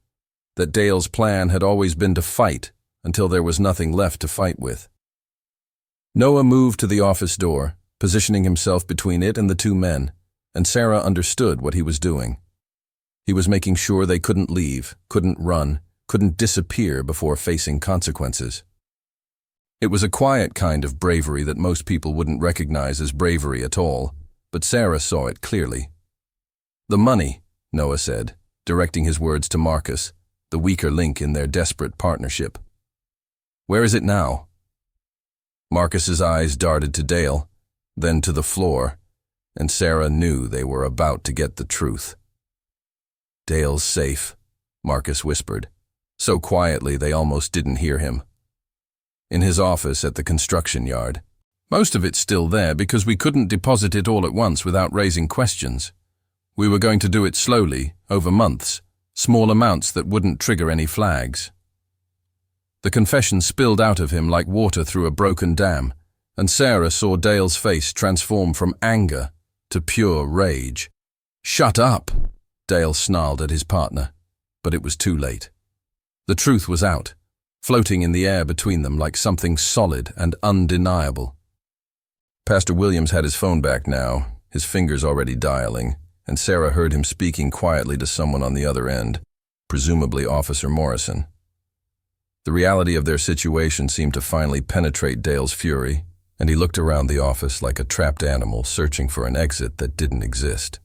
that Dale's plan had always been to fight until there was nothing left to fight with. Noah moved to the office door, positioning himself between it and the two men, and Sarah understood what he was doing. He was making sure they couldn't leave, couldn't run, couldn't disappear before facing consequences. It was a quiet kind of bravery that most people wouldn't recognize as bravery at all, but Sarah saw it clearly. "The money," Noah said, directing his words to Marcus, the weaker link in their desperate partnership. "Where is it now?" Marcus's eyes darted to Dale, then to the floor, and Sarah knew they were about to get the truth. "Dale's safe," Marcus whispered, so quietly they almost didn't hear him. "In his office at the construction yard. Most of it's still there because we couldn't deposit it all at once without raising questions. We were going to do it slowly, over months, small amounts that wouldn't trigger any flags." The confession spilled out of him like water through a broken dam, and Sarah saw Dale's face transform from anger to pure rage. "Shut up!" Dale snarled at his partner, but it was too late. The truth was out, floating in the air between them like something solid and undeniable. Pastor Williams had his phone back now, his fingers already dialing, and Sarah heard him speaking quietly to someone on the other end, presumably Officer Morrison. The reality of their situation seemed to finally penetrate Dale's fury, and he looked around the office like a trapped animal searching for an exit that didn't exist.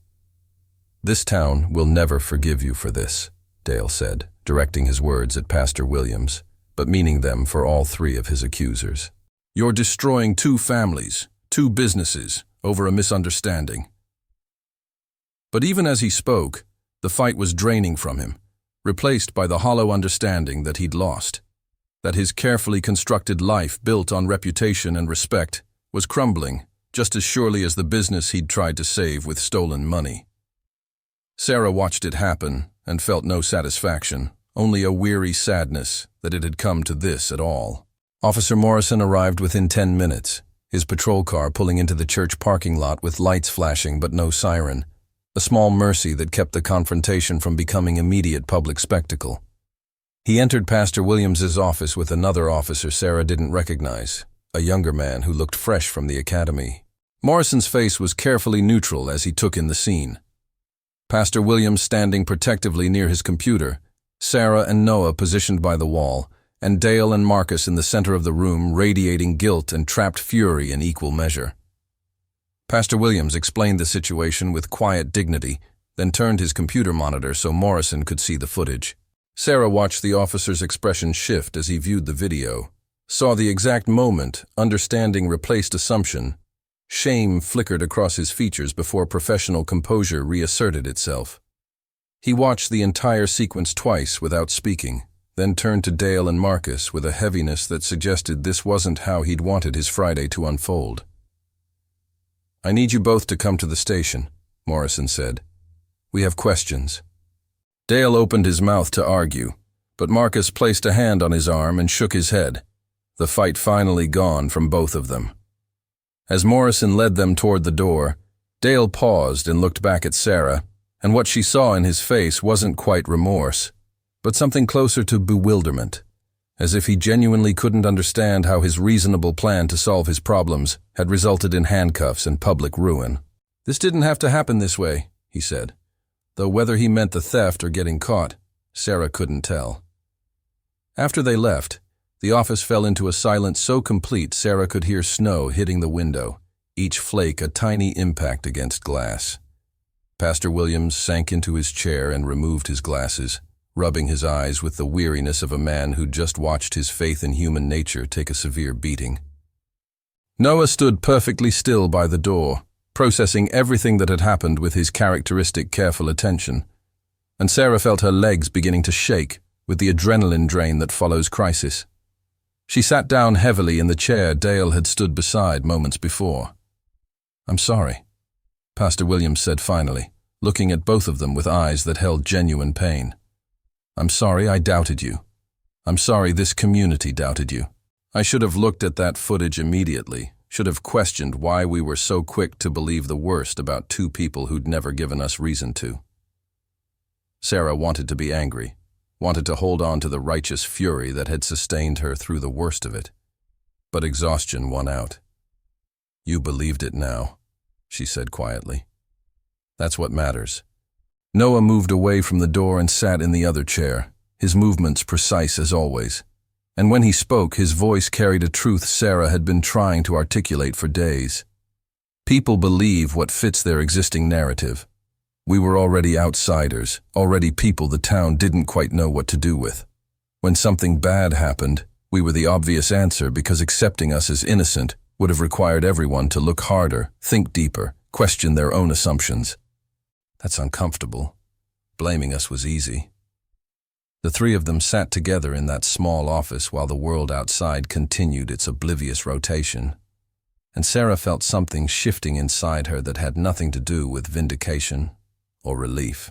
"This town will never forgive you for this," Dale said, directing his words at Pastor Williams, but meaning them for all three of his accusers. "You're destroying 2 families, 2 businesses, over a misunderstanding." But even as he spoke, the fight was draining from him, replaced by the hollow understanding that he'd lost, that his carefully constructed life built on reputation and respect was crumbling just as surely as the business he'd tried to save with stolen money. Sarah watched it happen and felt no satisfaction, only a weary sadness that it had come to this at all. Officer Morrison arrived within 10 minutes, his patrol car pulling into the church parking lot with lights flashing but no siren, a small mercy that kept the confrontation from becoming immediate public spectacle. He entered Pastor Williams's office with another officer Sarah didn't recognize, a younger man who looked fresh from the academy. Morrison's face was carefully neutral as he took in the scene. Pastor Williams standing protectively near his computer, Sarah and Noah positioned by the wall, and Dale and Marcus in the center of the room radiating guilt and trapped fury in equal measure. Pastor Williams explained the situation with quiet dignity, then turned his computer monitor so Morrison could see the footage. Sarah watched the officer's expression shift as he viewed the video, saw the exact moment understanding replaced assumption. Shame flickered across his features before professional composure reasserted itself. He watched the entire sequence twice without speaking, then turned to Dale and Marcus with a heaviness that suggested this wasn't how he'd wanted his Friday to unfold. "I need you both to come to the station," Morrison said. "We have questions." Dale opened his mouth to argue, but Marcus placed a hand on his arm and shook his head, the fight finally gone from both of them. As Morrison led them toward the door, Dale paused and looked back at Sarah, and what she saw in his face wasn't quite remorse, but something closer to bewilderment, as if he genuinely couldn't understand how his reasonable plan to solve his problems had resulted in handcuffs and public ruin. "This didn't have to happen this way," he said, though whether he meant the theft or getting caught, Sarah couldn't tell. After they left, the office fell into a silence so complete Sarah could hear snow hitting the window, each flake a tiny impact against glass. Pastor Williams sank into his chair and removed his glasses, rubbing his eyes with the weariness of a man who'd just watched his faith in human nature take a severe beating. Noah stood perfectly still by the door, processing everything that had happened with his characteristic careful attention, and Sarah felt her legs beginning to shake with the adrenaline drain that follows crisis. She sat down heavily in the chair Dale had stood beside moments before. "I'm sorry," Pastor Williams said finally, looking at both of them with eyes that held genuine pain. "I'm sorry I doubted you. I'm sorry this community doubted you. I should have looked at that footage immediately, should have questioned why we were so quick to believe the worst about two people who'd never given us reason to." Sarah wanted to be angry, wanted to hold on to the righteous fury that had sustained her through the worst of it. But exhaustion won out. "You believed it now," she said quietly. "That's what matters." Noah moved away from the door and sat in the other chair, his movements precise as always. And when he spoke, his voice carried a truth Sarah had been trying to articulate for days. People believe what fits their existing narrative. We were already outsiders, already people the town didn't quite know what to do with. When something bad happened, we were the obvious answer because accepting us as innocent would have required everyone to look harder, think deeper, question their own assumptions. That's uncomfortable. Blaming us was easy. The three of them sat together in that small office while the world outside continued its oblivious rotation. And Sarah felt something shifting inside her that had nothing to do with vindication or relief.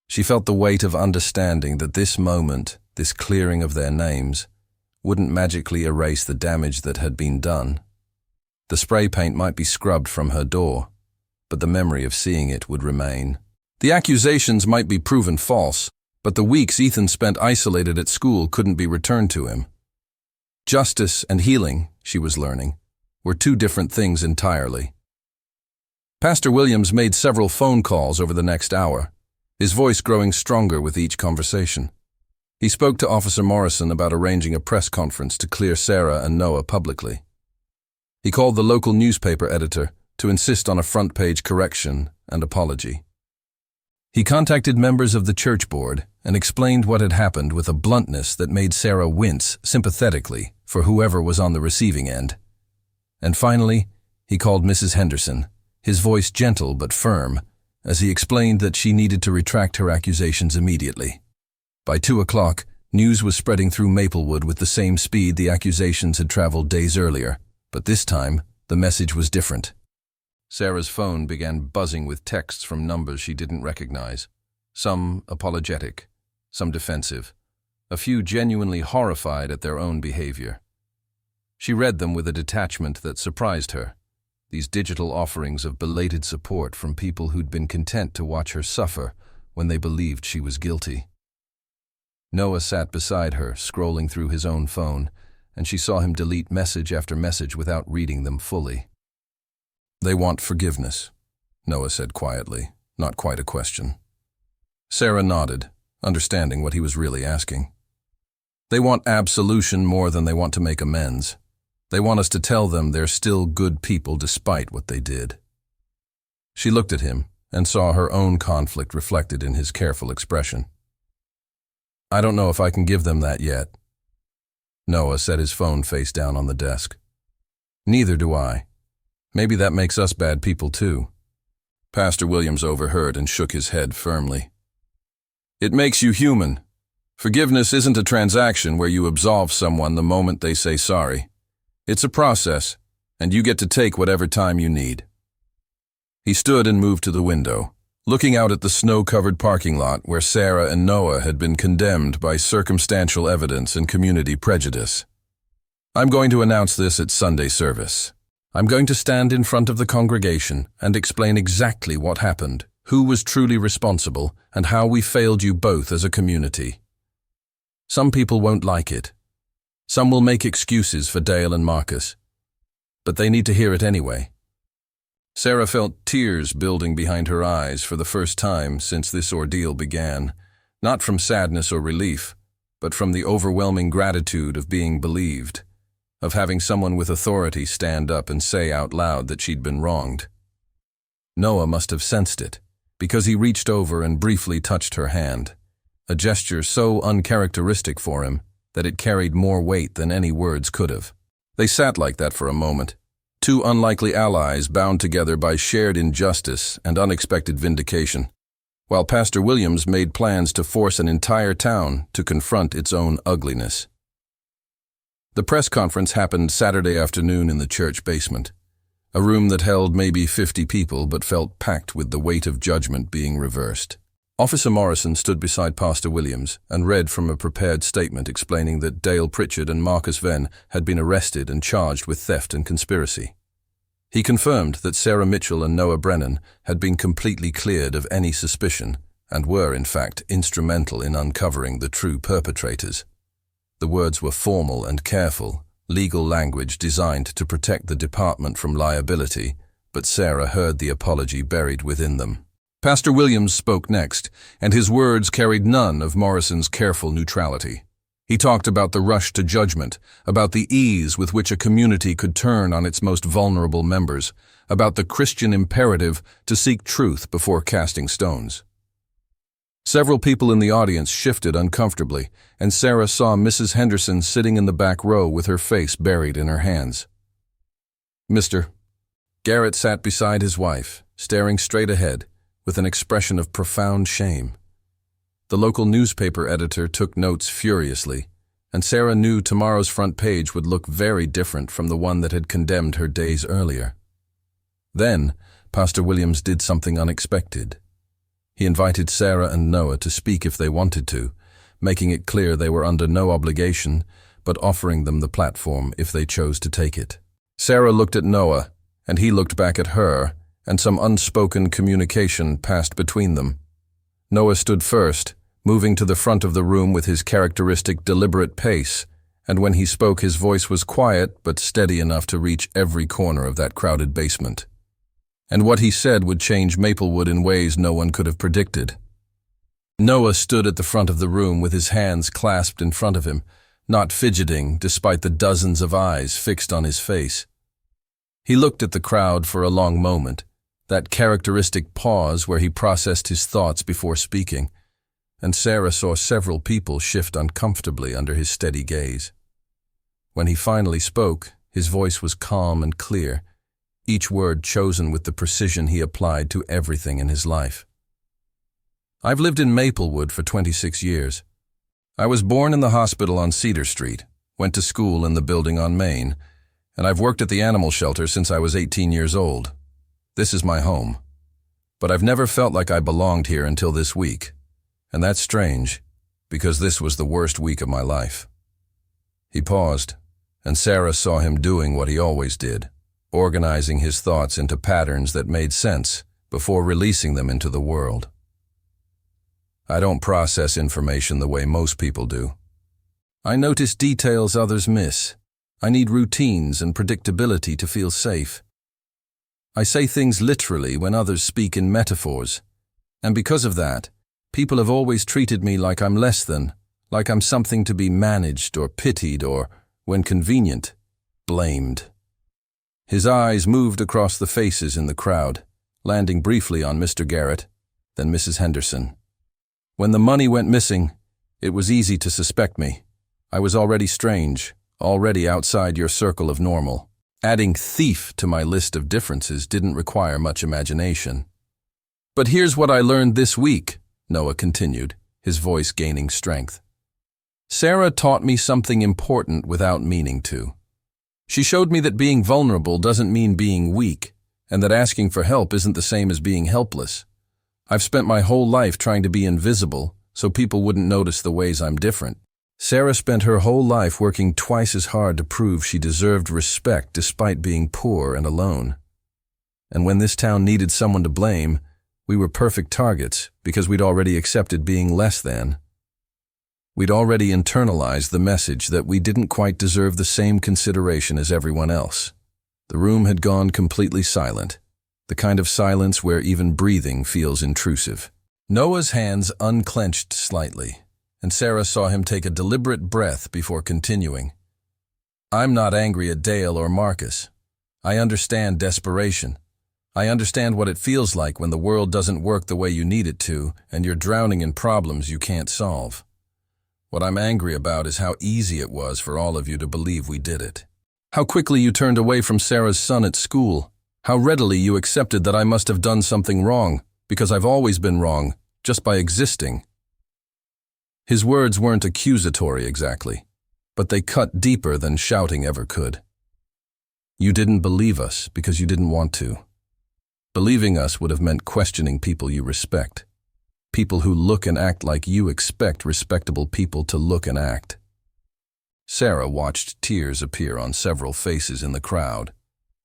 She felt the weight of understanding that this moment, this clearing of their names, wouldn't magically erase the damage that had been done. The spray paint might be scrubbed from her door, but the memory of seeing it would remain. The accusations might be proven false, but the weeks Ethan spent isolated at school couldn't be returned to him. Justice and healing, she was learning, were two different things entirely. Pastor Williams made several phone calls over the next hour, his voice growing stronger with each conversation. He spoke to Officer Morrison about arranging a press conference to clear Sarah and Noah publicly. He called the local newspaper editor to insist on a front-page correction and apology. He contacted members of the church board and explained what had happened with a bluntness that made Sarah wince sympathetically for whoever was on the receiving end. And finally, he called Mrs. Henderson, his voice gentle but firm, as he explained that she needed to retract her accusations immediately. By 2 o'clock, news was spreading through Maplewood with the same speed the accusations had traveled days earlier, but this time, the message was different. Sarah's phone began buzzing with texts from numbers she didn't recognize, some apologetic, some defensive, a few genuinely horrified at their own behavior. She read them with a detachment that surprised her, these digital offerings of belated support from people who'd been content to watch her suffer when they believed she was guilty. Noah sat beside her, scrolling through his own phone, and she saw him delete message after message without reading them fully. "They want forgiveness," Noah said quietly, not quite a question. Sarah nodded, understanding what he was really asking. "They want absolution more than they want to make amends. They want us to tell them they're still good people despite what they did." She looked at him and saw her own conflict reflected in his careful expression. "I don't know if I can give them that yet." Noah set his phone face down on the desk. "Neither do I. Maybe that makes us bad people too." Pastor Williams overheard and shook his head firmly. "It makes you human. Forgiveness isn't a transaction where you absolve someone the moment they say sorry. It's a process, and you get to take whatever time you need." He stood and moved to the window, looking out at the snow-covered parking lot where Sarah and Noah had been condemned by circumstantial evidence and community prejudice. "I'm going to announce this at Sunday service. I'm going to stand in front of the congregation and explain exactly what happened, who was truly responsible, and how we failed you both as a community. Some people won't like it, Some will make excuses for Dale and Marcus, but they need to hear it anyway. Sarah felt tears building behind her eyes for the first time since this ordeal began, not from sadness or relief, but from the overwhelming gratitude of being believed, of having someone with authority stand up and say out loud that she'd been wronged. Noah must have sensed it, because he reached over and briefly touched her hand, a gesture so uncharacteristic for him that it carried more weight than any words could have. They sat like that for a moment, two unlikely allies bound together by shared injustice and unexpected vindication, while Pastor Williams made plans to force an entire town to confront its own ugliness. The press conference happened Saturday afternoon in the church basement, a room that held maybe 50 people but felt packed with the weight of judgment being reversed. Officer Morrison stood beside Pastor Williams and read from a prepared statement explaining that Dale Pritchard and Marcus Venn had been arrested and charged with theft and conspiracy. He confirmed that Sarah Mitchell and Noah Brennan had been completely cleared of any suspicion and were, in fact, instrumental in uncovering the true perpetrators. The words were formal and careful, legal language designed to protect the department from liability, but Sarah heard the apology buried within them. Pastor Williams spoke next, and his words carried none of Morrison's careful neutrality. He talked about the rush to judgment, about the ease with which a community could turn on its most vulnerable members, about the Christian imperative to seek truth before casting stones. Several people in the audience shifted uncomfortably, and Sarah saw Mrs. Henderson sitting in the back row with her face buried in her hands. Mr. Garrett sat beside his wife, staring straight ahead, with an expression of profound shame. The local newspaper editor took notes furiously, and Sarah knew tomorrow's front page would look very different from the one that had condemned her days earlier. Then, Pastor Williams did something unexpected. He invited Sarah and Noah to speak if they wanted to, making it clear they were under no obligation, but offering them the platform if they chose to take it. Sarah looked at Noah, and he looked back at her, and some unspoken communication passed between them. Noah stood first, moving to the front of the room with his characteristic deliberate pace, and when he spoke his voice was quiet but steady enough to reach every corner of that crowded basement. And what he said would change Maplewood in ways no one could have predicted. Noah stood at the front of the room with his hands clasped in front of him, not fidgeting despite the dozens of eyes fixed on his face. He looked at the crowd for a long moment, that characteristic pause where he processed his thoughts before speaking, and Sarah saw several people shift uncomfortably under his steady gaze. When he finally spoke, his voice was calm and clear, each word chosen with the precision he applied to everything in his life. I've lived in Maplewood for 26 years. I was born in the hospital on Cedar Street, went to school in the building on Main, and I've worked at the animal shelter since I was 18 years old. This is my home. But I've never felt like I belonged here until this week, and that's strange, because this was the worst week of my life. He paused, and Sarah saw him doing what he always did, organizing his thoughts into patterns that made sense before releasing them into the world. I don't process information the way most people do. I notice details others miss. I need routines and predictability to feel safe. I say things literally when others speak in metaphors, and because of that, people have always treated me like I'm less than, like I'm something to be managed or pitied or, when convenient, blamed. His eyes moved across the faces in the crowd, landing briefly on Mr. Garrett, then Mrs. Henderson. When the money went missing, it was easy to suspect me. I was already strange, already outside your circle of normal. Adding thief to my list of differences didn't require much imagination. But here's what I learned this week, Noah continued, his voice gaining strength. Sarah taught me something important without meaning to. She showed me that being vulnerable doesn't mean being weak, and that asking for help isn't the same as being helpless. I've spent my whole life trying to be invisible so people wouldn't notice the ways I'm different. Sarah spent her whole life working twice as hard to prove she deserved respect despite being poor and alone. And when this town needed someone to blame, we were perfect targets because we'd already accepted being less than. We'd already internalized the message that we didn't quite deserve the same consideration as everyone else. The room had gone completely silent, the kind of silence where even breathing feels intrusive. Noah's hands unclenched slightly, and Sarah saw him take a deliberate breath before continuing. I'm not angry at Dale or Marcus. I understand desperation. I understand what it feels like when the world doesn't work the way you need it to, and you're drowning in problems you can't solve. What I'm angry about is how easy it was for all of you to believe we did it. How quickly you turned away from Sarah's son at school. How readily you accepted that I must have done something wrong, because I've always been wrong, just by existing. His words weren't accusatory exactly, but they cut deeper than shouting ever could. You didn't believe us because you didn't want to. Believing us would have meant questioning people you respect. People who look and act like you expect respectable people to look and act. Sarah watched tears appear on several faces in the crowd,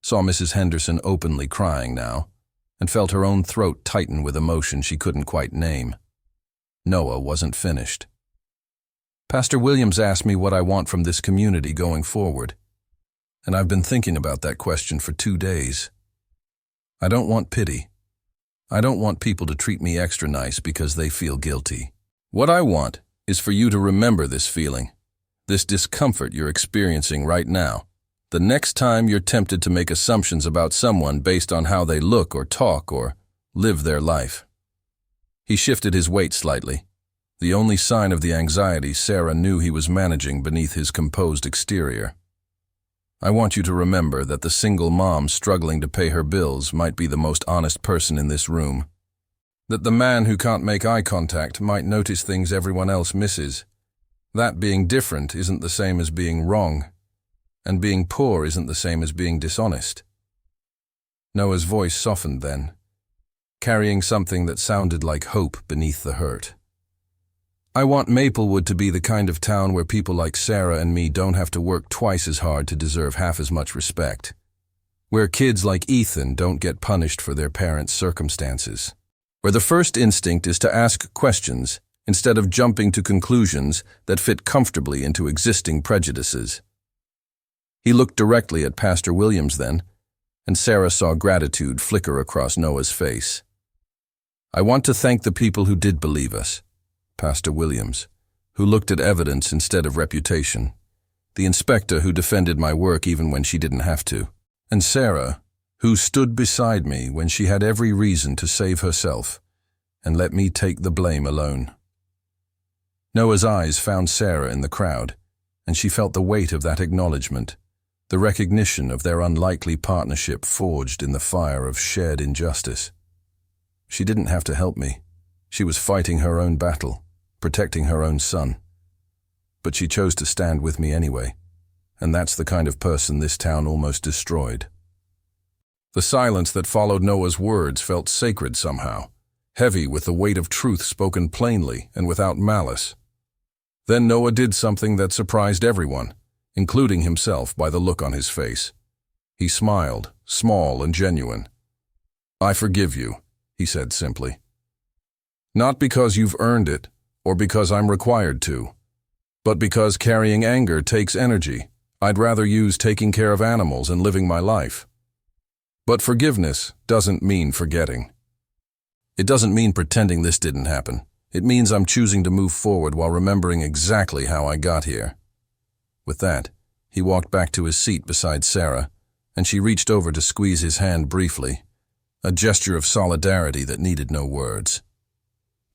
saw Mrs. Henderson openly crying now, and felt her own throat tighten with emotion she couldn't quite name. Noah wasn't finished. Pastor Williams asked me what I want from this community going forward, and I've been thinking about that question for 2 days. I don't want pity. I don't want people to treat me extra nice because they feel guilty. What I want is for you to remember this feeling, this discomfort you're experiencing right now, the next time you're tempted to make assumptions about someone based on how they look or talk or live their life. He shifted his weight slightly, the only sign of the anxiety Sarah knew he was managing beneath his composed exterior. I want you to remember that the single mom struggling to pay her bills might be the most honest person in this room. That the man who can't make eye contact might notice things everyone else misses. That being different isn't the same as being wrong, and being poor isn't the same as being dishonest. Noah's voice softened then, carrying something that sounded like hope beneath the hurt. I want Maplewood to be the kind of town where people like Sarah and me don't have to work twice as hard to deserve half as much respect. Where kids like Ethan don't get punished for their parents' circumstances. Where the first instinct is to ask questions instead of jumping to conclusions that fit comfortably into existing prejudices. He looked directly at Pastor Williams then, and Sarah saw gratitude flicker across Noah's face. I want to thank the people who did believe us. Pastor Williams, who looked at evidence instead of reputation. The inspector who defended my work even when she didn't have to. And Sarah, who stood beside me when she had every reason to save herself and let me take the blame alone. Noah's eyes found Sarah in the crowd, and she felt the weight of that acknowledgement, the recognition of their unlikely partnership forged in the fire of shared injustice. She didn't have to help me. She was fighting her own battle, protecting her own son. But she chose to stand with me anyway, and that's the kind of person this town almost destroyed. The silence that followed Noah's words felt sacred somehow, heavy with the weight of truth spoken plainly and without malice. Then Noah did something that surprised everyone, including himself by the look on his face. He smiled, small and genuine. I forgive you, he said simply. Not because you've earned it, or because I'm required to, but because carrying anger takes energy. I'd rather use taking care of animals and living my life. But forgiveness doesn't mean forgetting. It doesn't mean pretending this didn't happen. It means I'm choosing to move forward while remembering exactly how I got here. With that, he walked back to his seat beside Sarah, and she reached over to squeeze his hand briefly, a gesture of solidarity that needed no words.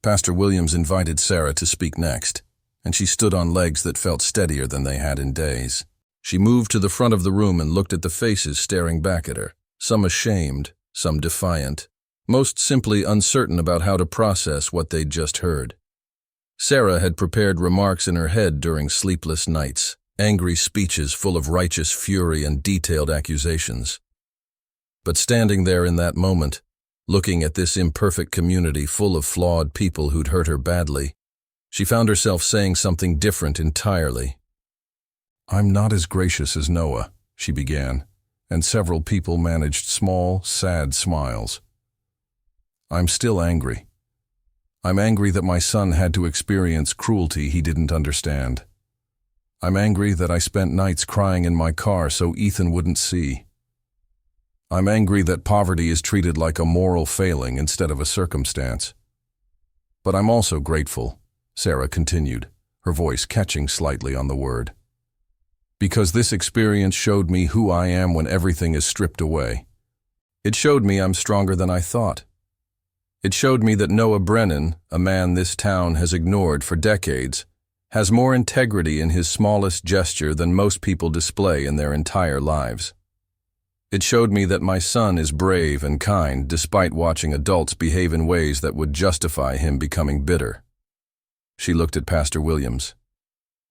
Pastor Williams invited Sarah to speak next, and she stood on legs that felt steadier than they had in days. She moved to the front of the room and looked at the faces staring back at her, some ashamed, some defiant, most simply uncertain about how to process what they'd just heard. Sarah had prepared remarks in her head during sleepless nights, angry speeches full of righteous fury and detailed accusations. But standing there in that moment, looking at this imperfect community full of flawed people who'd hurt her badly, she found herself saying something different entirely. I'm not as gracious as Noah, she began, and several people managed small, sad smiles. I'm still angry. I'm angry that my son had to experience cruelty he didn't understand. I'm angry that I spent nights crying in my car so Ethan wouldn't see. I'm angry that poverty is treated like a moral failing instead of a circumstance. But I'm also grateful, Sarah continued, her voice catching slightly on the word. Because this experience showed me who I am when everything is stripped away. It showed me I'm stronger than I thought. It showed me that Noah Brennan, a man this town has ignored for decades, has more integrity in his smallest gesture than most people display in their entire lives. It showed me that my son is brave and kind despite watching adults behave in ways that would justify him becoming bitter. She looked at Pastor Williams.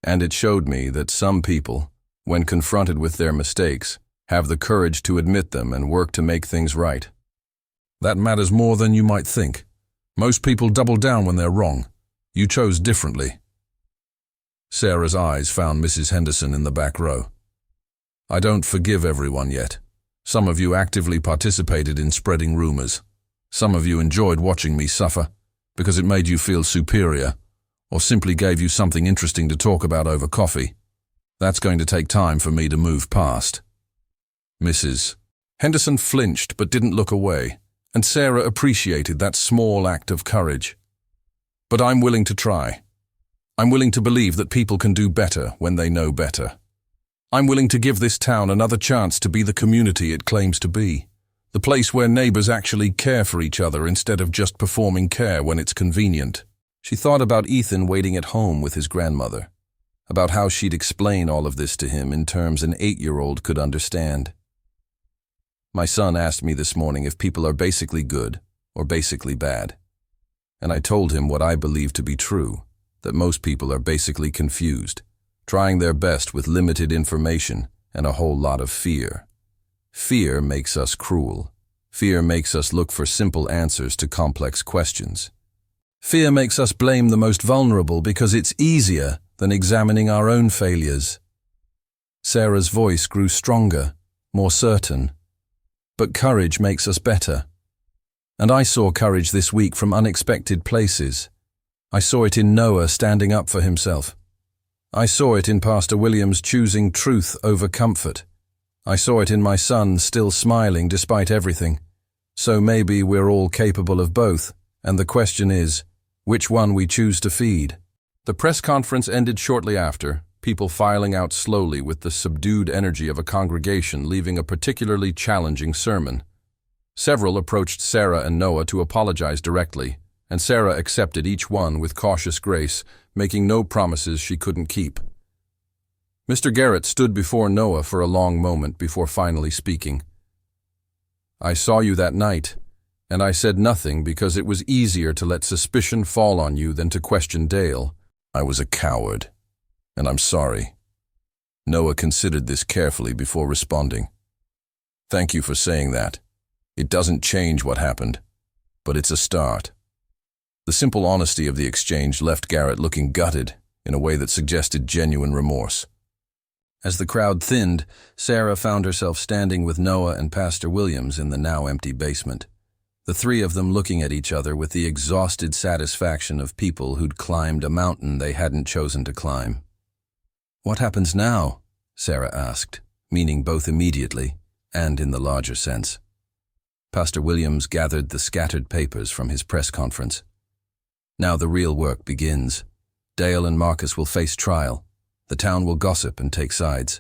And it showed me that some people, when confronted with their mistakes, have the courage to admit them and work to make things right. That matters more than you might think. Most people double down when they're wrong. You chose differently. Sarah's eyes found Mrs. Henderson in the back row. I don't forgive everyone yet. Some of you actively participated in spreading rumors. Some of you enjoyed watching me suffer because it made you feel superior, or simply gave you something interesting to talk about over coffee. That's going to take time for me to move past. Mrs. Henderson flinched but didn't look away, and Sarah appreciated that small act of courage. But I'm willing to try. I'm willing to believe that people can do better when they know better. I'm willing to give this town another chance to be the community it claims to be, the place where neighbors actually care for each other instead of just performing care when it's convenient. She thought about Ethan waiting at home with his grandmother, about how she'd explain all of this to him in terms an 8-year-old could understand. My son asked me this morning if people are basically good or basically bad, and I told him what I believe to be true, that most people are basically confused, trying their best with limited information and a whole lot of fear. Fear makes us cruel. Fear makes us look for simple answers to complex questions. Fear makes us blame the most vulnerable because it's easier than examining our own failures. Sarah's voice grew stronger, more certain. But courage makes us better. And I saw courage this week from unexpected places. I saw it in Noah standing up for himself. I saw it in Pastor Williams choosing truth over comfort. I saw it in my son still smiling despite everything. So maybe we're all capable of both, and the question is, which one we choose to feed. The press conference ended shortly after, people filing out slowly with the subdued energy of a congregation leaving a particularly challenging sermon. Several approached Sarah and Noah to apologize directly, and Sarah accepted each one with cautious grace, making no promises she couldn't keep. Mr. Garrett stood before Noah for a long moment before finally speaking. I saw you that night, and I said nothing because it was easier to let suspicion fall on you than to question Dale. I was a coward. And I'm sorry. Noah considered this carefully before responding. Thank you for saying that. It doesn't change what happened, but it's a start. The simple honesty of the exchange left Garrett looking gutted in a way that suggested genuine remorse. As the crowd thinned, Sarah found herself standing with Noah and Pastor Williams in the now empty basement, the three of them looking at each other with the exhausted satisfaction of people who'd climbed a mountain they hadn't chosen to climb. What happens now? Sarah asked, meaning both immediately and in the larger sense. Pastor Williams gathered the scattered papers from his press conference. Now the real work begins. Dale and Marcus will face trial. The town will gossip and take sides.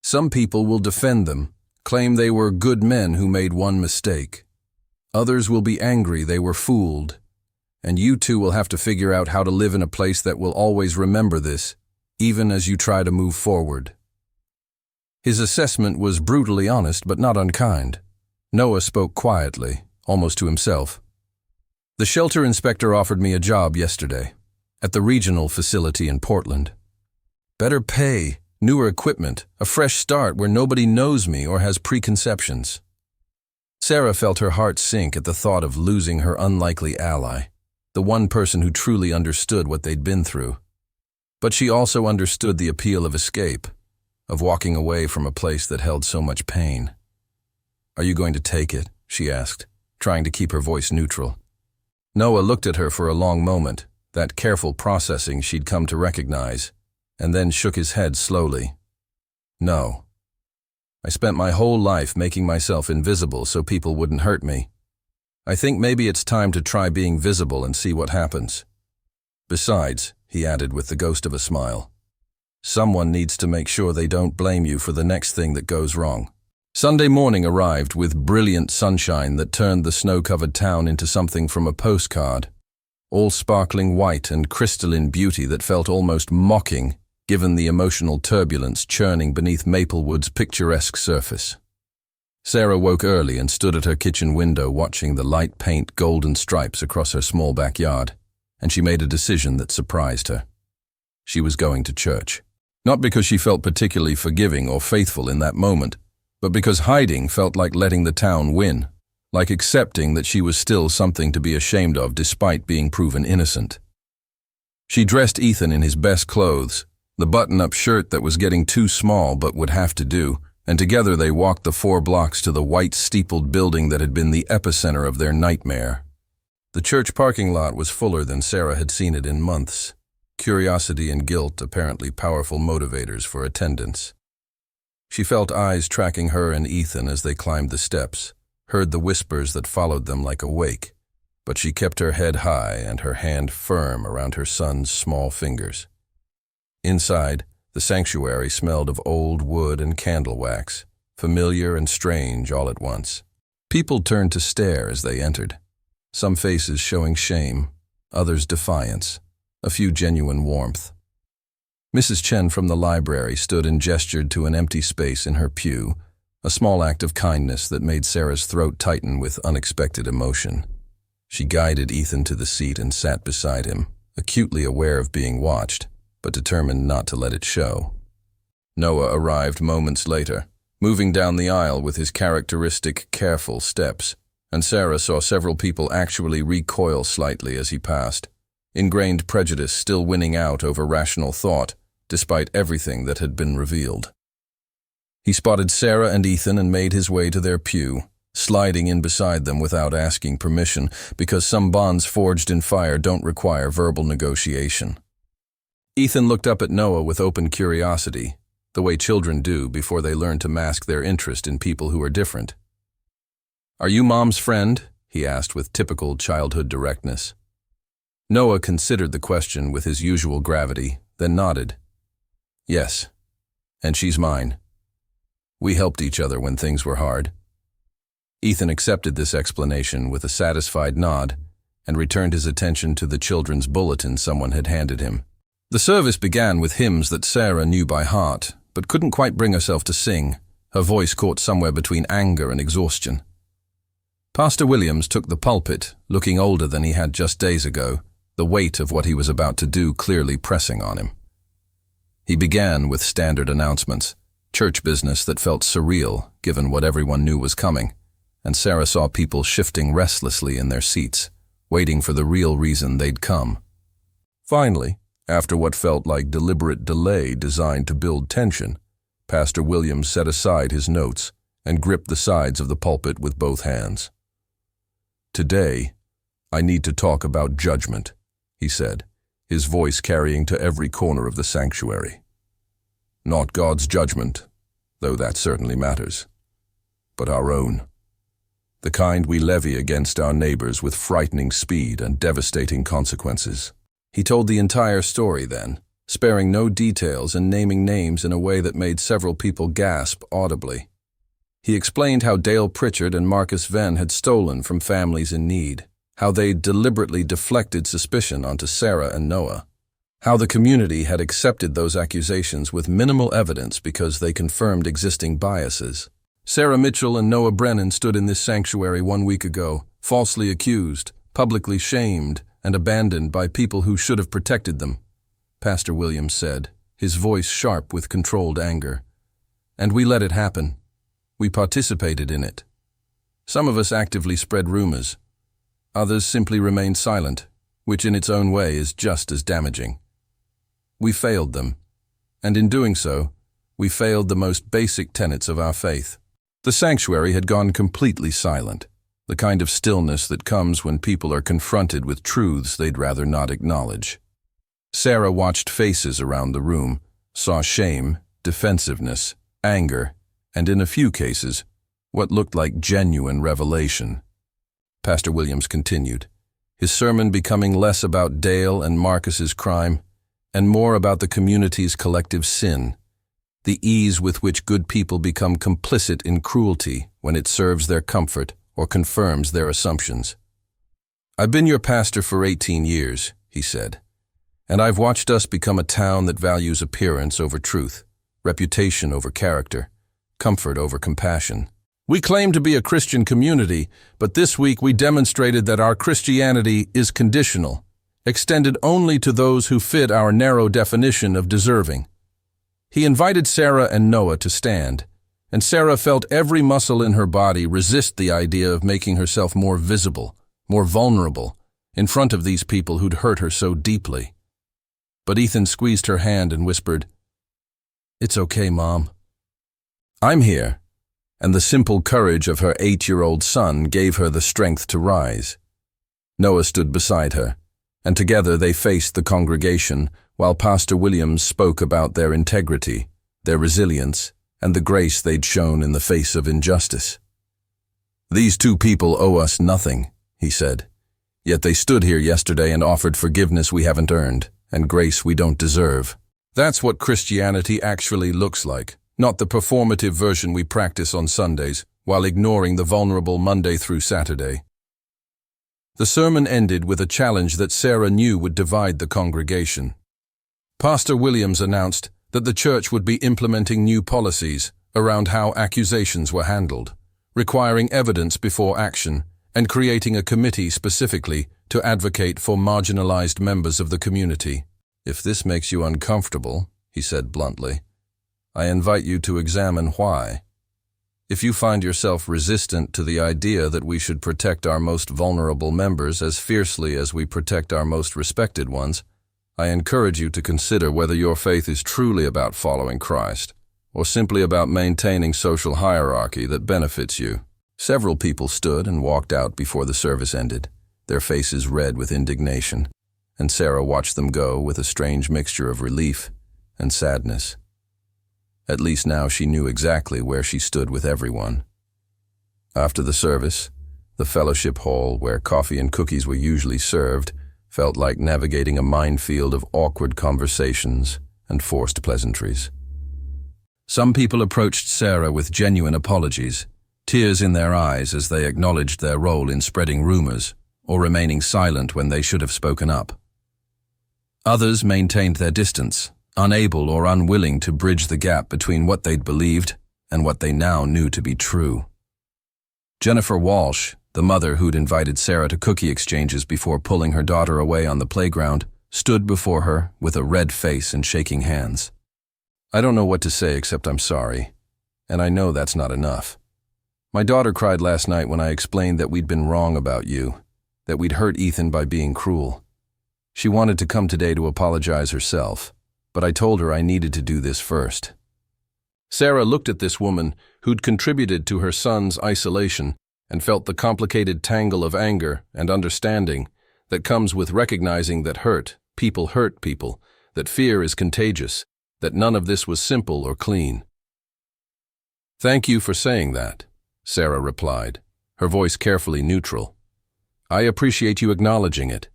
Some people will defend them, claim they were good men who made one mistake. Others will be angry they were fooled. And you two will have to figure out how to live in a place that will always remember this, even as you try to move forward. His assessment was brutally honest but not unkind. Noah spoke quietly, almost to himself. The shelter inspector offered me a job yesterday, at the regional facility in Portland. Better pay, newer equipment, a fresh start where nobody knows me or has preconceptions. Sarah felt her heart sink at the thought of losing her unlikely ally, the one person who truly understood what they'd been through. But she also understood the appeal of escape, of walking away from a place that held so much pain. Are you going to take it? She asked, trying to keep her voice neutral. Noah looked at her for a long moment, that careful processing she'd come to recognize, and then shook his head slowly. No. I spent my whole life making myself invisible so people wouldn't hurt me. I think maybe it's time to try being visible and see what happens. Besides, he added with the ghost of a smile, someone needs to make sure they don't blame you for the next thing that goes wrong. Sunday morning arrived with brilliant sunshine that turned the snow-covered town into something from a postcard, all sparkling white and crystalline beauty that felt almost mocking given the emotional turbulence churning beneath Maplewood's picturesque surface. Sarah woke early and stood at her kitchen window watching the light paint golden stripes across her small backyard, and she made a decision that surprised her. She was going to church. Not because she felt particularly forgiving or faithful in that moment, but because hiding felt like letting the town win, like accepting that she was still something to be ashamed of despite being proven innocent. She dressed Ethan in his best clothes, the button-up shirt that was getting too small but would have to do, and together they walked the 4 blocks to the white steepled building that had been the epicenter of their nightmare. The church parking lot was fuller than Sarah had seen it in months. Curiosity and guilt apparently powerful motivators for attendance. She felt eyes tracking her and Ethan as they climbed the steps, heard the whispers that followed them like a wake, but she kept her head high and her hand firm around her son's small fingers. Inside, the sanctuary smelled of old wood and candle wax, familiar and strange all at once. People turned to stare as they entered, some faces showing shame, others defiance, a few genuine warmth. Mrs. Chen from the library stood and gestured to an empty space in her pew, a small act of kindness that made Sarah's throat tighten with unexpected emotion. She guided Ethan to the seat and sat beside him, acutely aware of being watched, but determined not to let it show. Noah arrived moments later, moving down the aisle with his characteristic, careful steps, and Sarah saw several people actually recoil slightly as he passed, ingrained prejudice still winning out over rational thought, despite everything that had been revealed. He spotted Sarah and Ethan and made his way to their pew, sliding in beside them without asking permission, because some bonds forged in fire don't require verbal negotiation. Ethan looked up at Noah with open curiosity, the way children do before they learn to mask their interest in people who are different. "Are you Mom's friend?" he asked with typical childhood directness. Noah considered the question with his usual gravity, then nodded. "Yes, and she's mine. We helped each other when things were hard." Ethan accepted this explanation with a satisfied nod and returned his attention to the children's bulletin someone had handed him. The service began with hymns that Sarah knew by heart, but couldn't quite bring herself to sing, her voice caught somewhere between anger and exhaustion. Pastor Williams took the pulpit, looking older than he had just days ago, the weight of what he was about to do clearly pressing on him. He began with standard announcements, church business that felt surreal given what everyone knew was coming, and Sarah saw people shifting restlessly in their seats, waiting for the real reason they'd come. Finally, after what felt like deliberate delay designed to build tension, Pastor Williams set aside his notes and gripped the sides of the pulpit with both hands. "Today, I need to talk about judgment," he said, his voice carrying to every corner of the sanctuary. "Not God's judgment, though that certainly matters, but our own. The kind we levy against our neighbors with frightening speed and devastating consequences." He told the entire story then, sparing no details and naming names in a way that made several people gasp audibly. He explained how Dale Pritchard and Marcus Venn had stolen from families in need, how they'd deliberately deflected suspicion onto Sarah and Noah, how the community had accepted those accusations with minimal evidence because they confirmed existing biases. Sarah Mitchell and Noah Brennan stood in this sanctuary 1 week ago, falsely accused, publicly shamed, and abandoned by people who should have protected them, Pastor Williams said, his voice sharp with controlled anger. "And we let it happen. We participated in it. Some of us actively spread rumors. Others simply remained silent, which in its own way is just as damaging. We failed them, and in doing so, we failed the most basic tenets of our faith." The sanctuary had gone completely silent. the kind of stillness that comes when people are confronted with truths they'd rather not acknowledge. Sarah watched faces around the room, saw shame, defensiveness, anger, and in a few cases, what looked like genuine revelation. Pastor Williams continued, his sermon becoming less about Dale and Marcus's crime and more about the community's collective sin, the ease with which good people become complicit in cruelty when it serves their comfort or confirms their assumptions. I've been your pastor for 18 years, he said, and I've watched us become a town that values appearance over truth, reputation over character, comfort over compassion. We claim to be a Christian community, but this week we demonstrated that our Christianity is conditional, extended only to those who fit our narrow definition of deserving. He invited Sarah and Noah to stand, and Sarah felt every muscle in her body resist the idea of making herself more visible, more vulnerable, in front of these people who'd hurt her so deeply. But Ethan squeezed her hand and whispered, "It's okay, Mom. I'm here." And the simple courage of her 8-year-old son gave her the strength to rise. Noah stood beside her, and together they faced the congregation while Pastor Williams spoke about their integrity, their resilience, and the grace they'd shown in the face of injustice. "These two people owe us nothing," he said, "yet they stood here yesterday and offered forgiveness we haven't earned, and grace we don't deserve. That's what Christianity actually looks like, not the performative version we practice on Sundays, while ignoring the vulnerable Monday through Saturday." The sermon ended with a challenge that Sarah knew would divide the congregation. Pastor Williams announced that the church would be implementing new policies around how accusations were handled, requiring evidence before action, and creating a committee specifically to advocate for marginalized members of the community. "If this makes you uncomfortable," he said bluntly, "I invite you to examine why. If you find yourself resistant to the idea that we should protect our most vulnerable members as fiercely as we protect our most respected ones, I encourage you to consider whether your faith is truly about following Christ, or simply about maintaining social hierarchy that benefits you." Several people stood and walked out before the service ended, their faces red with indignation, and Sarah watched them go with a strange mixture of relief and sadness. At least now she knew exactly where she stood with everyone. After the service, the fellowship hall, where coffee and cookies were usually served, felt like navigating a minefield of awkward conversations and forced pleasantries. Some people approached Sarah with genuine apologies, tears in their eyes as they acknowledged their role in spreading rumors or remaining silent when they should have spoken up. Others maintained their distance, unable or unwilling to bridge the gap between what they'd believed and what they now knew to be true. Jennifer Walsh, the mother who'd invited Sarah to cookie exchanges before pulling her daughter away on the playground, stood before her with a red face and shaking hands. "I don't know what to say except I'm sorry, and I know that's not enough. My daughter cried last night when I explained that we'd been wrong about you, that we'd hurt Ethan by being cruel. She wanted to come today to apologize herself, but I told her I needed to do this first." Sarah looked at this woman who'd contributed to her son's isolation and felt the complicated tangle of anger and understanding that comes with recognizing that people hurt people, that fear is contagious, that none of this was simple or clean. "Thank you for saying that," Sarah replied, her voice carefully neutral. "I appreciate you acknowledging it.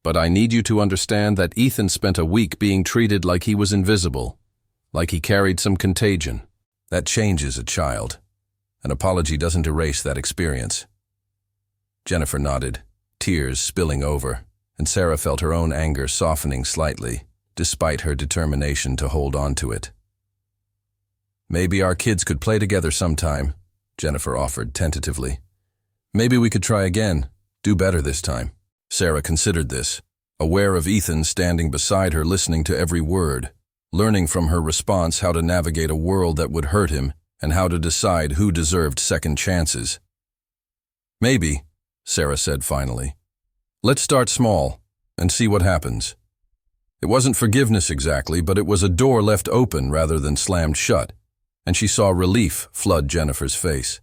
But I need you to understand that Ethan spent a week being treated like he was invisible, like he carried some contagion. That changes a child. An apology doesn't erase that experience." Jennifer nodded, tears spilling over, and Sarah felt her own anger softening slightly, despite her determination to hold on to it. "Maybe our kids could play together sometime," Jennifer offered tentatively. "Maybe we could try again, do better this time." Sarah considered this, aware of Ethan standing beside her listening to every word, learning from her response how to navigate a world that would hurt him and how to decide who deserved second chances. "Maybe," Sarah said finally. "Let's start small and see what happens." It wasn't forgiveness exactly, but it was a door left open rather than slammed shut, and she saw relief flood Jennifer's face.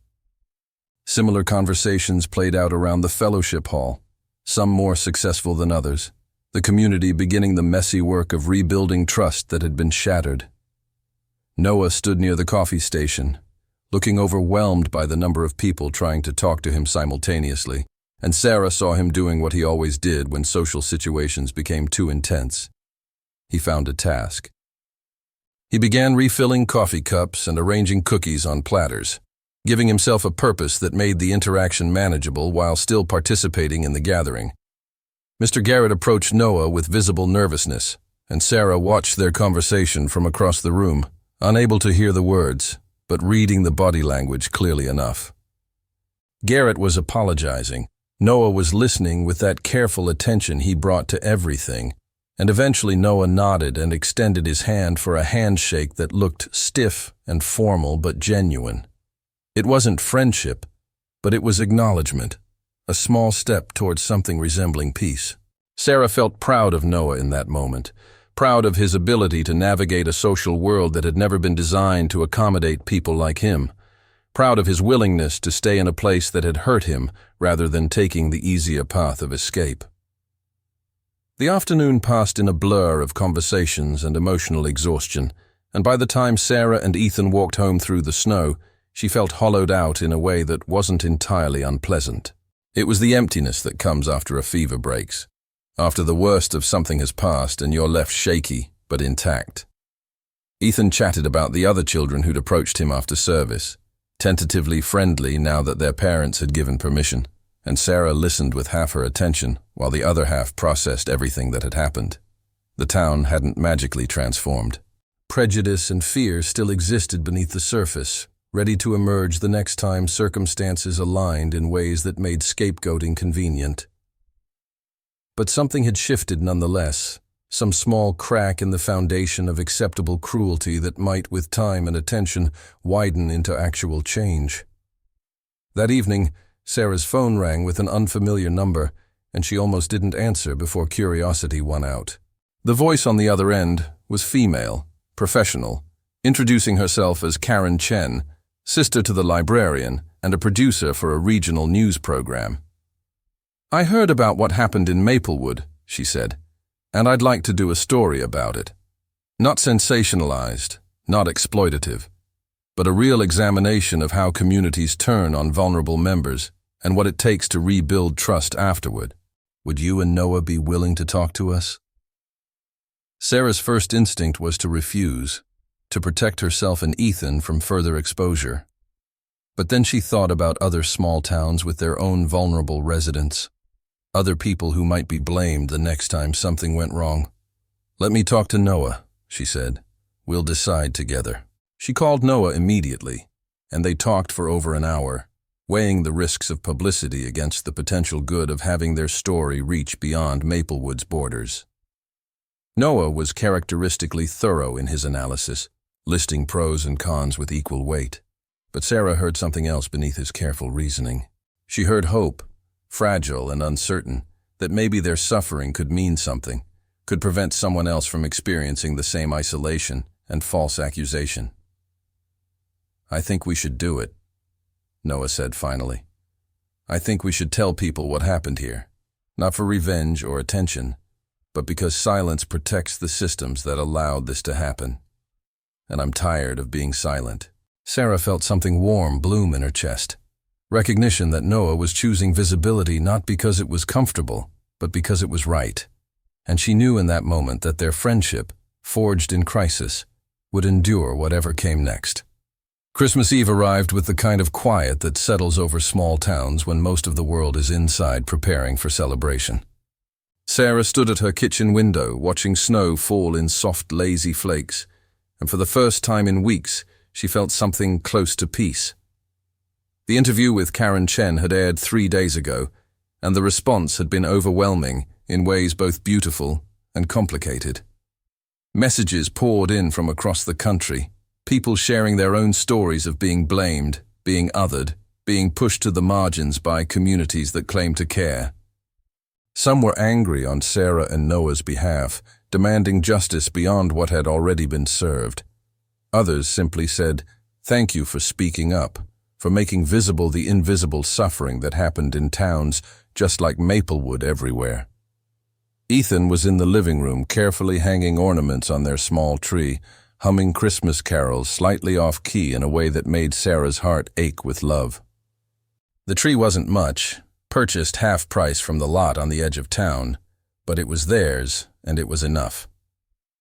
Similar conversations played out around the fellowship hall, some more successful than others, the community beginning the messy work of rebuilding trust that had been shattered. Noah stood near the coffee station, looking overwhelmed by the number of people trying to talk to him simultaneously, and Sarah saw him doing what he always did when social situations became too intense. He found a task. He began refilling coffee cups and arranging cookies on platters, giving himself a purpose that made the interaction manageable while still participating in the gathering. Mr. Garrett approached Noah with visible nervousness, and Sarah watched their conversation from across the room, unable to hear the words, but reading the body language clearly enough. Garrett was apologizing. Noah was listening with that careful attention he brought to everything, and eventually Noah nodded and extended his hand for a handshake that looked stiff and formal but genuine. It wasn't friendship, but it was acknowledgement, a small step towards something resembling peace. Sarah felt proud of Noah in that moment, proud of his ability to navigate a social world that had never been designed to accommodate people like him, proud of his willingness to stay in a place that had hurt him rather than taking the easier path of escape. The afternoon passed in a blur of conversations and emotional exhaustion, and by the time Sarah and Ethan walked home through the snow, she felt hollowed out in a way that wasn't entirely unpleasant. It was the emptiness that comes after a fever breaks, after the worst of something has passed and you're left shaky but intact. Ethan chatted about the other children who'd approached him after service, tentatively friendly now that their parents had given permission, and Sarah listened with half her attention while the other half processed everything that had happened. The town hadn't magically transformed. Prejudice and fear still existed beneath the surface, ready to emerge the next time circumstances aligned in ways that made scapegoating convenient. But something had shifted nonetheless, some small crack in the foundation of acceptable cruelty that might, with time and attention, widen into actual change. That evening, Sarah's phone rang with an unfamiliar number, and she almost didn't answer before curiosity won out. The voice on the other end was female, professional, introducing herself as Karen Chen, sister to the librarian and a producer for a regional news program. "I heard about what happened in Maplewood," she said, "and I'd like to do a story about it. Not sensationalized, not exploitative, but a real examination of how communities turn on vulnerable members and what it takes to rebuild trust afterward. Would you and Noah be willing to talk to us?" Sarah's first instinct was to refuse, to protect herself and Ethan from further exposure. But then she thought about other small towns with their own vulnerable residents, other people who might be blamed the next time something went wrong. "Let me talk to Noah," she said. "We'll decide together." She called Noah immediately, and they talked for over an hour, weighing the risks of publicity against the potential good of having their story reach beyond Maplewood's borders. Noah was characteristically thorough in his analysis, listing pros and cons with equal weight. But Sarah heard something else beneath his careful reasoning. She heard hope, fragile and uncertain, that maybe their suffering could mean something, could prevent someone else from experiencing the same isolation and false accusation. "I think we should do it," Noah said finally. "I think we should tell people what happened here, not for revenge or attention, but because silence protects the systems that allowed this to happen. And I'm tired of being silent." Sarah felt something warm bloom in her chest, recognition that Noah was choosing visibility not because it was comfortable, but because it was right. And she knew in that moment that their friendship, forged in crisis, would endure whatever came next. Christmas Eve arrived with the kind of quiet that settles over small towns when most of the world is inside preparing for celebration. Sarah stood at her kitchen window watching snow fall in soft, lazy flakes, and for the first time in weeks, she felt something close to peace. The interview with Karen Chen had aired 3 days ago, and the response had been overwhelming in ways both beautiful and complicated. Messages poured in from across the country, people sharing their own stories of being blamed, being othered, being pushed to the margins by communities that claim to care. Some were angry on Sarah and Noah's behalf, demanding justice beyond what had already been served. Others simply said, "Thank you for speaking up," for making visible the invisible suffering that happened in towns just like Maplewood everywhere. Ethan was in the living room, carefully hanging ornaments on their small tree, humming Christmas carols slightly off-key in a way that made Sarah's heart ache with love. The tree wasn't much, purchased half price from the lot on the edge of town, but it was theirs, and it was enough.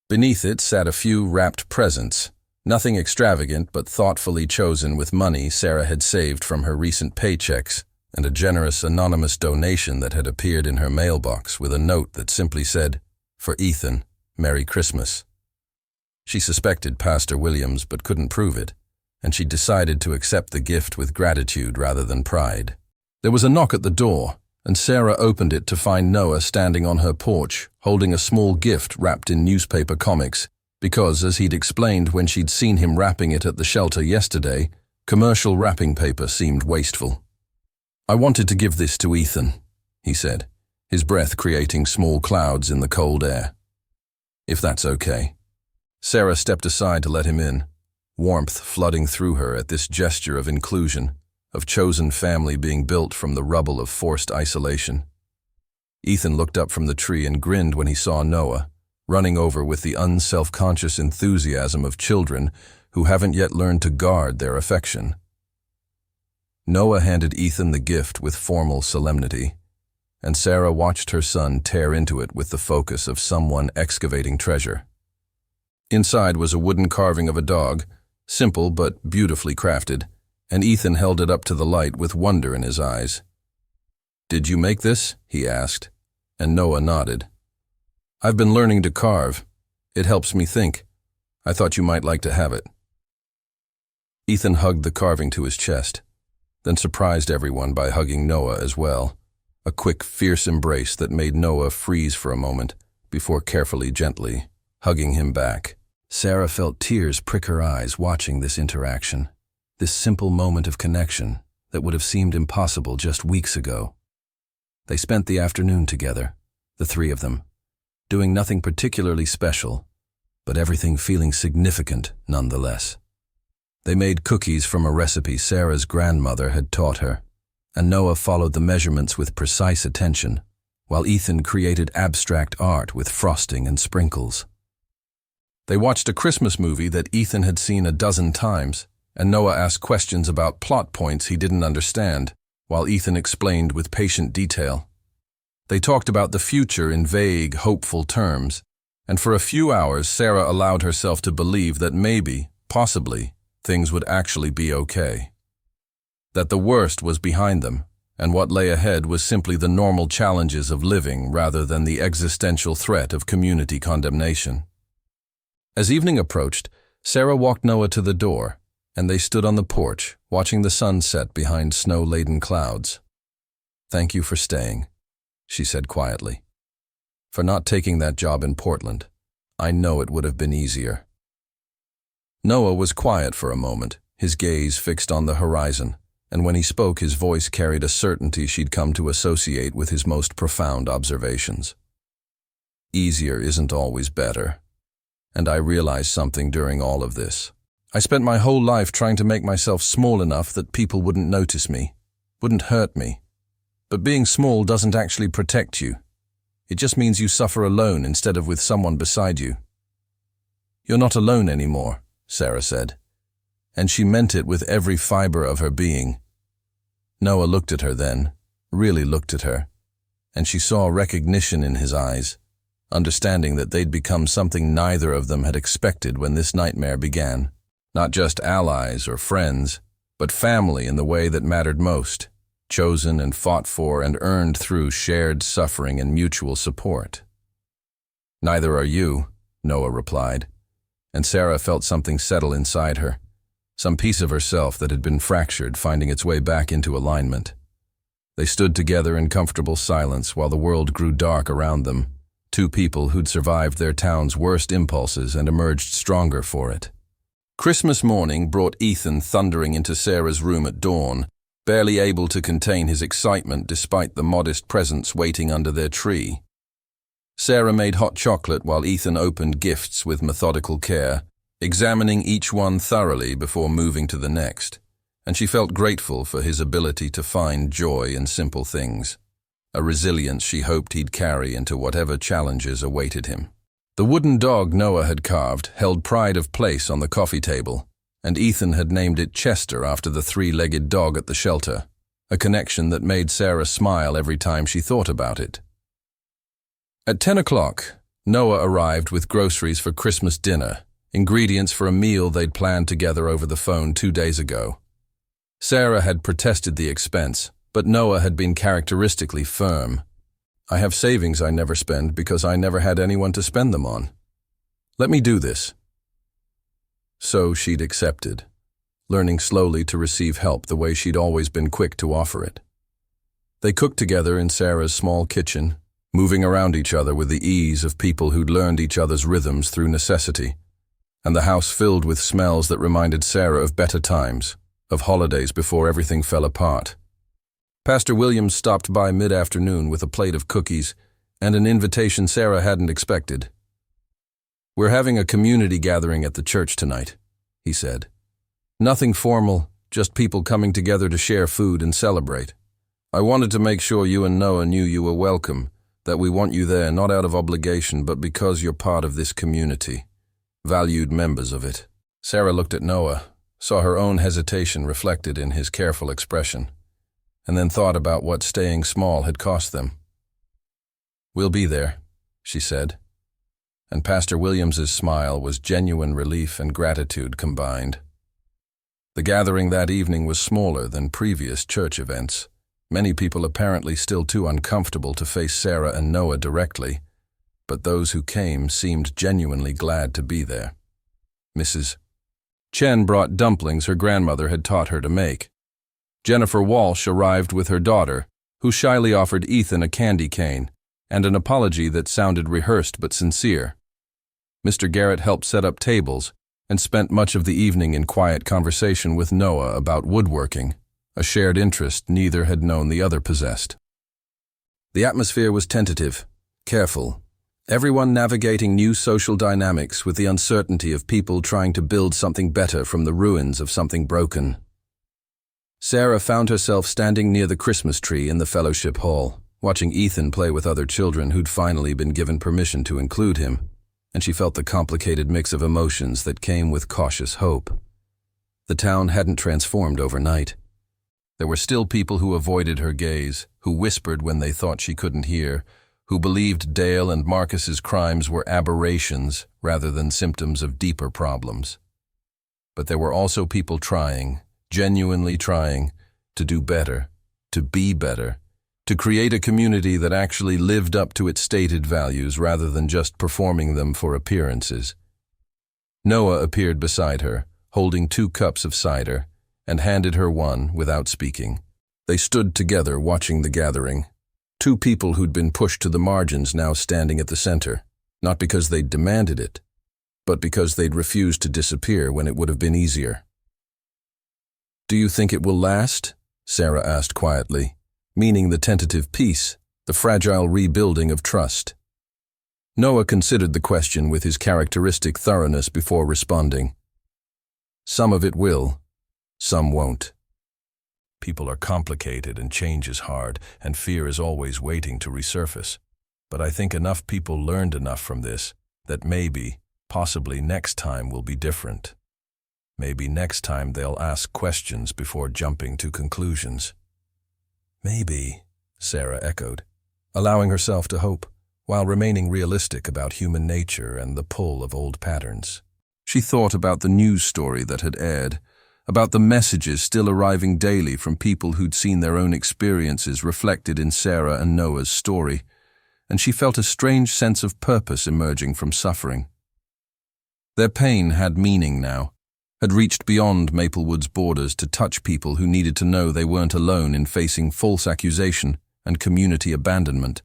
Beneath it sat a few wrapped presents, nothing extravagant but thoughtfully chosen with money Sarah had saved from her recent paychecks and a generous anonymous donation that had appeared in her mailbox with a note that simply said, "For Ethan, Merry Christmas." She suspected Pastor Williams but couldn't prove it, and she decided to accept the gift with gratitude rather than pride. There was a knock at the door, and Sarah opened it to find Noah standing on her porch, holding a small gift wrapped in newspaper comics, because, as he'd explained when she'd seen him wrapping it at the shelter yesterday, commercial wrapping paper seemed wasteful. "I wanted to give this to Ethan," he said, his breath creating small clouds in the cold air. "If that's okay." Sarah stepped aside to let him in, warmth flooding through her at this gesture of inclusion, of chosen family being built from the rubble of forced isolation. Ethan looked up from the tree and grinned when he saw Noah, running over with the unself-conscious enthusiasm of children who haven't yet learned to guard their affection. Noah handed Ethan the gift with formal solemnity, and Sarah watched her son tear into it with the focus of someone excavating treasure. Inside was a wooden carving of a dog, simple but beautifully crafted, and Ethan held it up to the light with wonder in his eyes. "Did you make this?" he asked, and Noah nodded. "I've been learning to carve. It helps me think. I thought you might like to have it." Ethan hugged the carving to his chest, then surprised everyone by hugging Noah as well, a quick, fierce embrace that made Noah freeze for a moment before carefully, gently hugging him back. Sarah felt tears prick her eyes watching this interaction, this simple moment of connection that would have seemed impossible just weeks ago. They spent the afternoon together, the three of them, doing nothing particularly special, but everything feeling significant nonetheless. They made cookies from a recipe Sarah's grandmother had taught her, and Noah followed the measurements with precise attention, while Ethan created abstract art with frosting and sprinkles. They watched a Christmas movie that Ethan had seen a dozen times, and Noah asked questions about plot points he didn't understand, while Ethan explained with patient detail. They talked about the future in vague, hopeful terms, and for a few hours Sarah allowed herself to believe that maybe, possibly, things would actually be okay. That the worst was behind them, and what lay ahead was simply the normal challenges of living rather than the existential threat of community condemnation. As evening approached, Sarah walked Noah to the door, and they stood on the porch, watching the sun set behind snow-laden clouds. "Thank you for staying," she said quietly. "For not taking that job in Portland. I know it would have been easier." Noah was quiet for a moment, his gaze fixed on the horizon, and when he spoke his voice carried a certainty she'd come to associate with his most profound observations. "Easier isn't always better. And I realized something during all of this. I spent my whole life trying to make myself small enough that people wouldn't notice me, wouldn't hurt me. But being small doesn't actually protect you. It just means you suffer alone instead of with someone beside you." "You're not alone anymore," Sarah said, and she meant it with every fiber of her being. Noah looked at her then, really looked at her, and she saw recognition in his eyes, understanding that they'd become something neither of them had expected when this nightmare began. Not just allies or friends, but family in the way that mattered most, chosen and fought for and earned through shared suffering and mutual support. "Neither are you," Noah replied, and Sarah felt something settle inside her, some piece of herself that had been fractured finding its way back into alignment. They stood together in comfortable silence while the world grew dark around them, two people who'd survived their town's worst impulses and emerged stronger for it. Christmas morning brought Ethan thundering into Sarah's room at dawn, barely able to contain his excitement despite the modest presents waiting under their tree. Sarah made hot chocolate while Ethan opened gifts with methodical care, examining each one thoroughly before moving to the next, and she felt grateful for his ability to find joy in simple things, a resilience she hoped he'd carry into whatever challenges awaited him. The wooden dog Noah had carved held pride of place on the coffee table, and Ethan had named it Chester after the three-legged dog at the shelter, a connection that made Sarah smile every time she thought about it. At 10 o'clock, Noah arrived with groceries for Christmas dinner, ingredients for a meal they'd planned together over the phone 2 days ago. Sarah had protested the expense, but Noah had been characteristically firm. "I have savings I never spend because I never had anyone to spend them on. Let me do this." So she'd accepted, learning slowly to receive help the way she'd always been quick to offer it. They cooked together in Sarah's small kitchen, moving around each other with the ease of people who'd learned each other's rhythms through necessity, and the house filled with smells that reminded Sarah of better times, of holidays before everything fell apart. Pastor Williams stopped by mid-afternoon with a plate of cookies and an invitation Sarah hadn't expected. "We're having a community gathering at the church tonight," he said. "Nothing formal, just people coming together to share food and celebrate. I wanted to make sure you and Noah knew you were welcome, that we want you there not out of obligation but because you're part of this community, valued members of it." Sarah looked at Noah, saw her own hesitation reflected in his careful expression, and then thought about what staying small had cost them. "We'll be there," she said, and Pastor Williams's smile was genuine relief and gratitude combined. The gathering that evening was smaller than previous church events, many people apparently still too uncomfortable to face Sarah and Noah directly, but those who came seemed genuinely glad to be there. Mrs. Chen brought dumplings her grandmother had taught her to make. Jennifer Walsh arrived with her daughter, who shyly offered Ethan a candy cane and an apology that sounded rehearsed but sincere. Mr. Garrett helped set up tables and spent much of the evening in quiet conversation with Noah about woodworking, a shared interest neither had known the other possessed. The atmosphere was tentative, careful, everyone navigating new social dynamics with the uncertainty of people trying to build something better from the ruins of something broken. Sarah found herself standing near the Christmas tree in the fellowship hall, watching Ethan play with other children who'd finally been given permission to include him, and she felt the complicated mix of emotions that came with cautious hope. The town hadn't transformed overnight. There were still people who avoided her gaze, who whispered when they thought she couldn't hear, who believed Dale and Marcus's crimes were aberrations rather than symptoms of deeper problems. But there were also people trying, genuinely trying, to do better, to be better, to create a community that actually lived up to its stated values rather than just performing them for appearances. Noah appeared beside her, holding 2 cups of cider, and handed her one without speaking. They stood together watching the gathering, 2 people who'd been pushed to the margins now standing at the center, not because they'd demanded it, but because they'd refused to disappear when it would have been easier. "Do you think it will last?" Sarah asked quietly, meaning the tentative peace, the fragile rebuilding of trust. Noah considered the question with his characteristic thoroughness before responding. "Some of it will, some won't. People are complicated and change is hard, and fear is always waiting to resurface. But I think enough people learned enough from this that maybe, possibly next time will be different. Maybe next time they'll ask questions before jumping to conclusions." "Maybe," Sarah echoed, allowing herself to hope, while remaining realistic about human nature and the pull of old patterns. She thought about the news story that had aired, about the messages still arriving daily from people who'd seen their own experiences reflected in Sarah and Noah's story, and she felt a strange sense of purpose emerging from suffering. Their pain had meaning now, had reached beyond Maplewood's borders to touch people who needed to know they weren't alone in facing false accusation and community abandonment.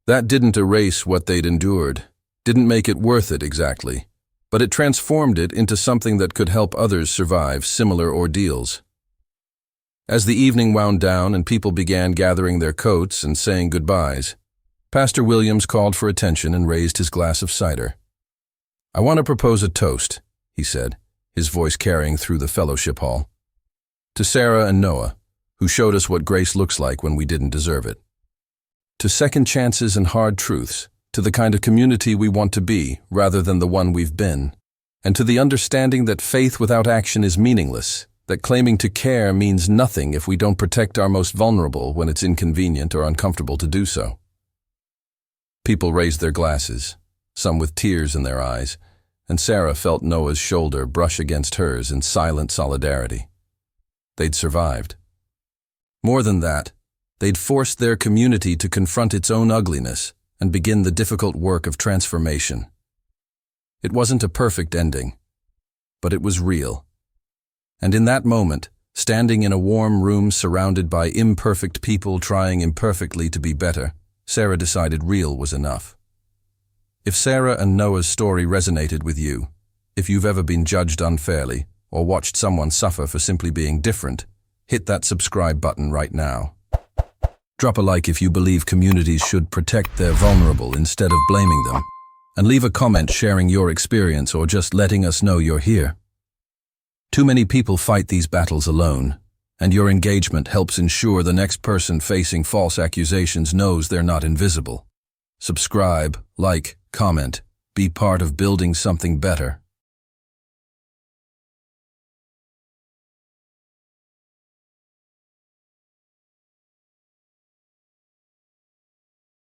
That didn't erase what they'd endured, didn't make it worth it exactly, but it transformed it into something that could help others survive similar ordeals. As the evening wound down and people began gathering their coats and saying goodbyes, Pastor Williams called for attention and raised his glass of cider. "I want to propose a toast," he said, his voice carrying through the fellowship hall. To Sarah and Noah, who showed us what grace looks like when we didn't deserve it. To second chances and hard truths, to the kind of community we want to be rather than the one we've been, and to the understanding that faith without action is meaningless, that claiming to care means nothing if we don't protect our most vulnerable when it's inconvenient or uncomfortable to do so. People raised their glasses, some with tears in their eyes, and Sarah felt Noah's shoulder brush against hers in silent solidarity. They'd survived. More than that, they'd forced their community to confront its own ugliness and begin the difficult work of transformation. It wasn't a perfect ending, but it was real. And in that moment, standing in a warm room surrounded by imperfect people trying imperfectly to be better, Sarah decided real was enough. If Sarah and Noah's story resonated with you, if you've ever been judged unfairly or watched someone suffer for simply being different, hit that subscribe button right now. Drop a like if you believe communities should protect their vulnerable instead of blaming them, and leave a comment sharing your experience or just letting us know you're here. Too many people fight these battles alone, and your engagement helps ensure the next person facing false accusations knows they're not invisible. Subscribe, like, comment, be part of building something better.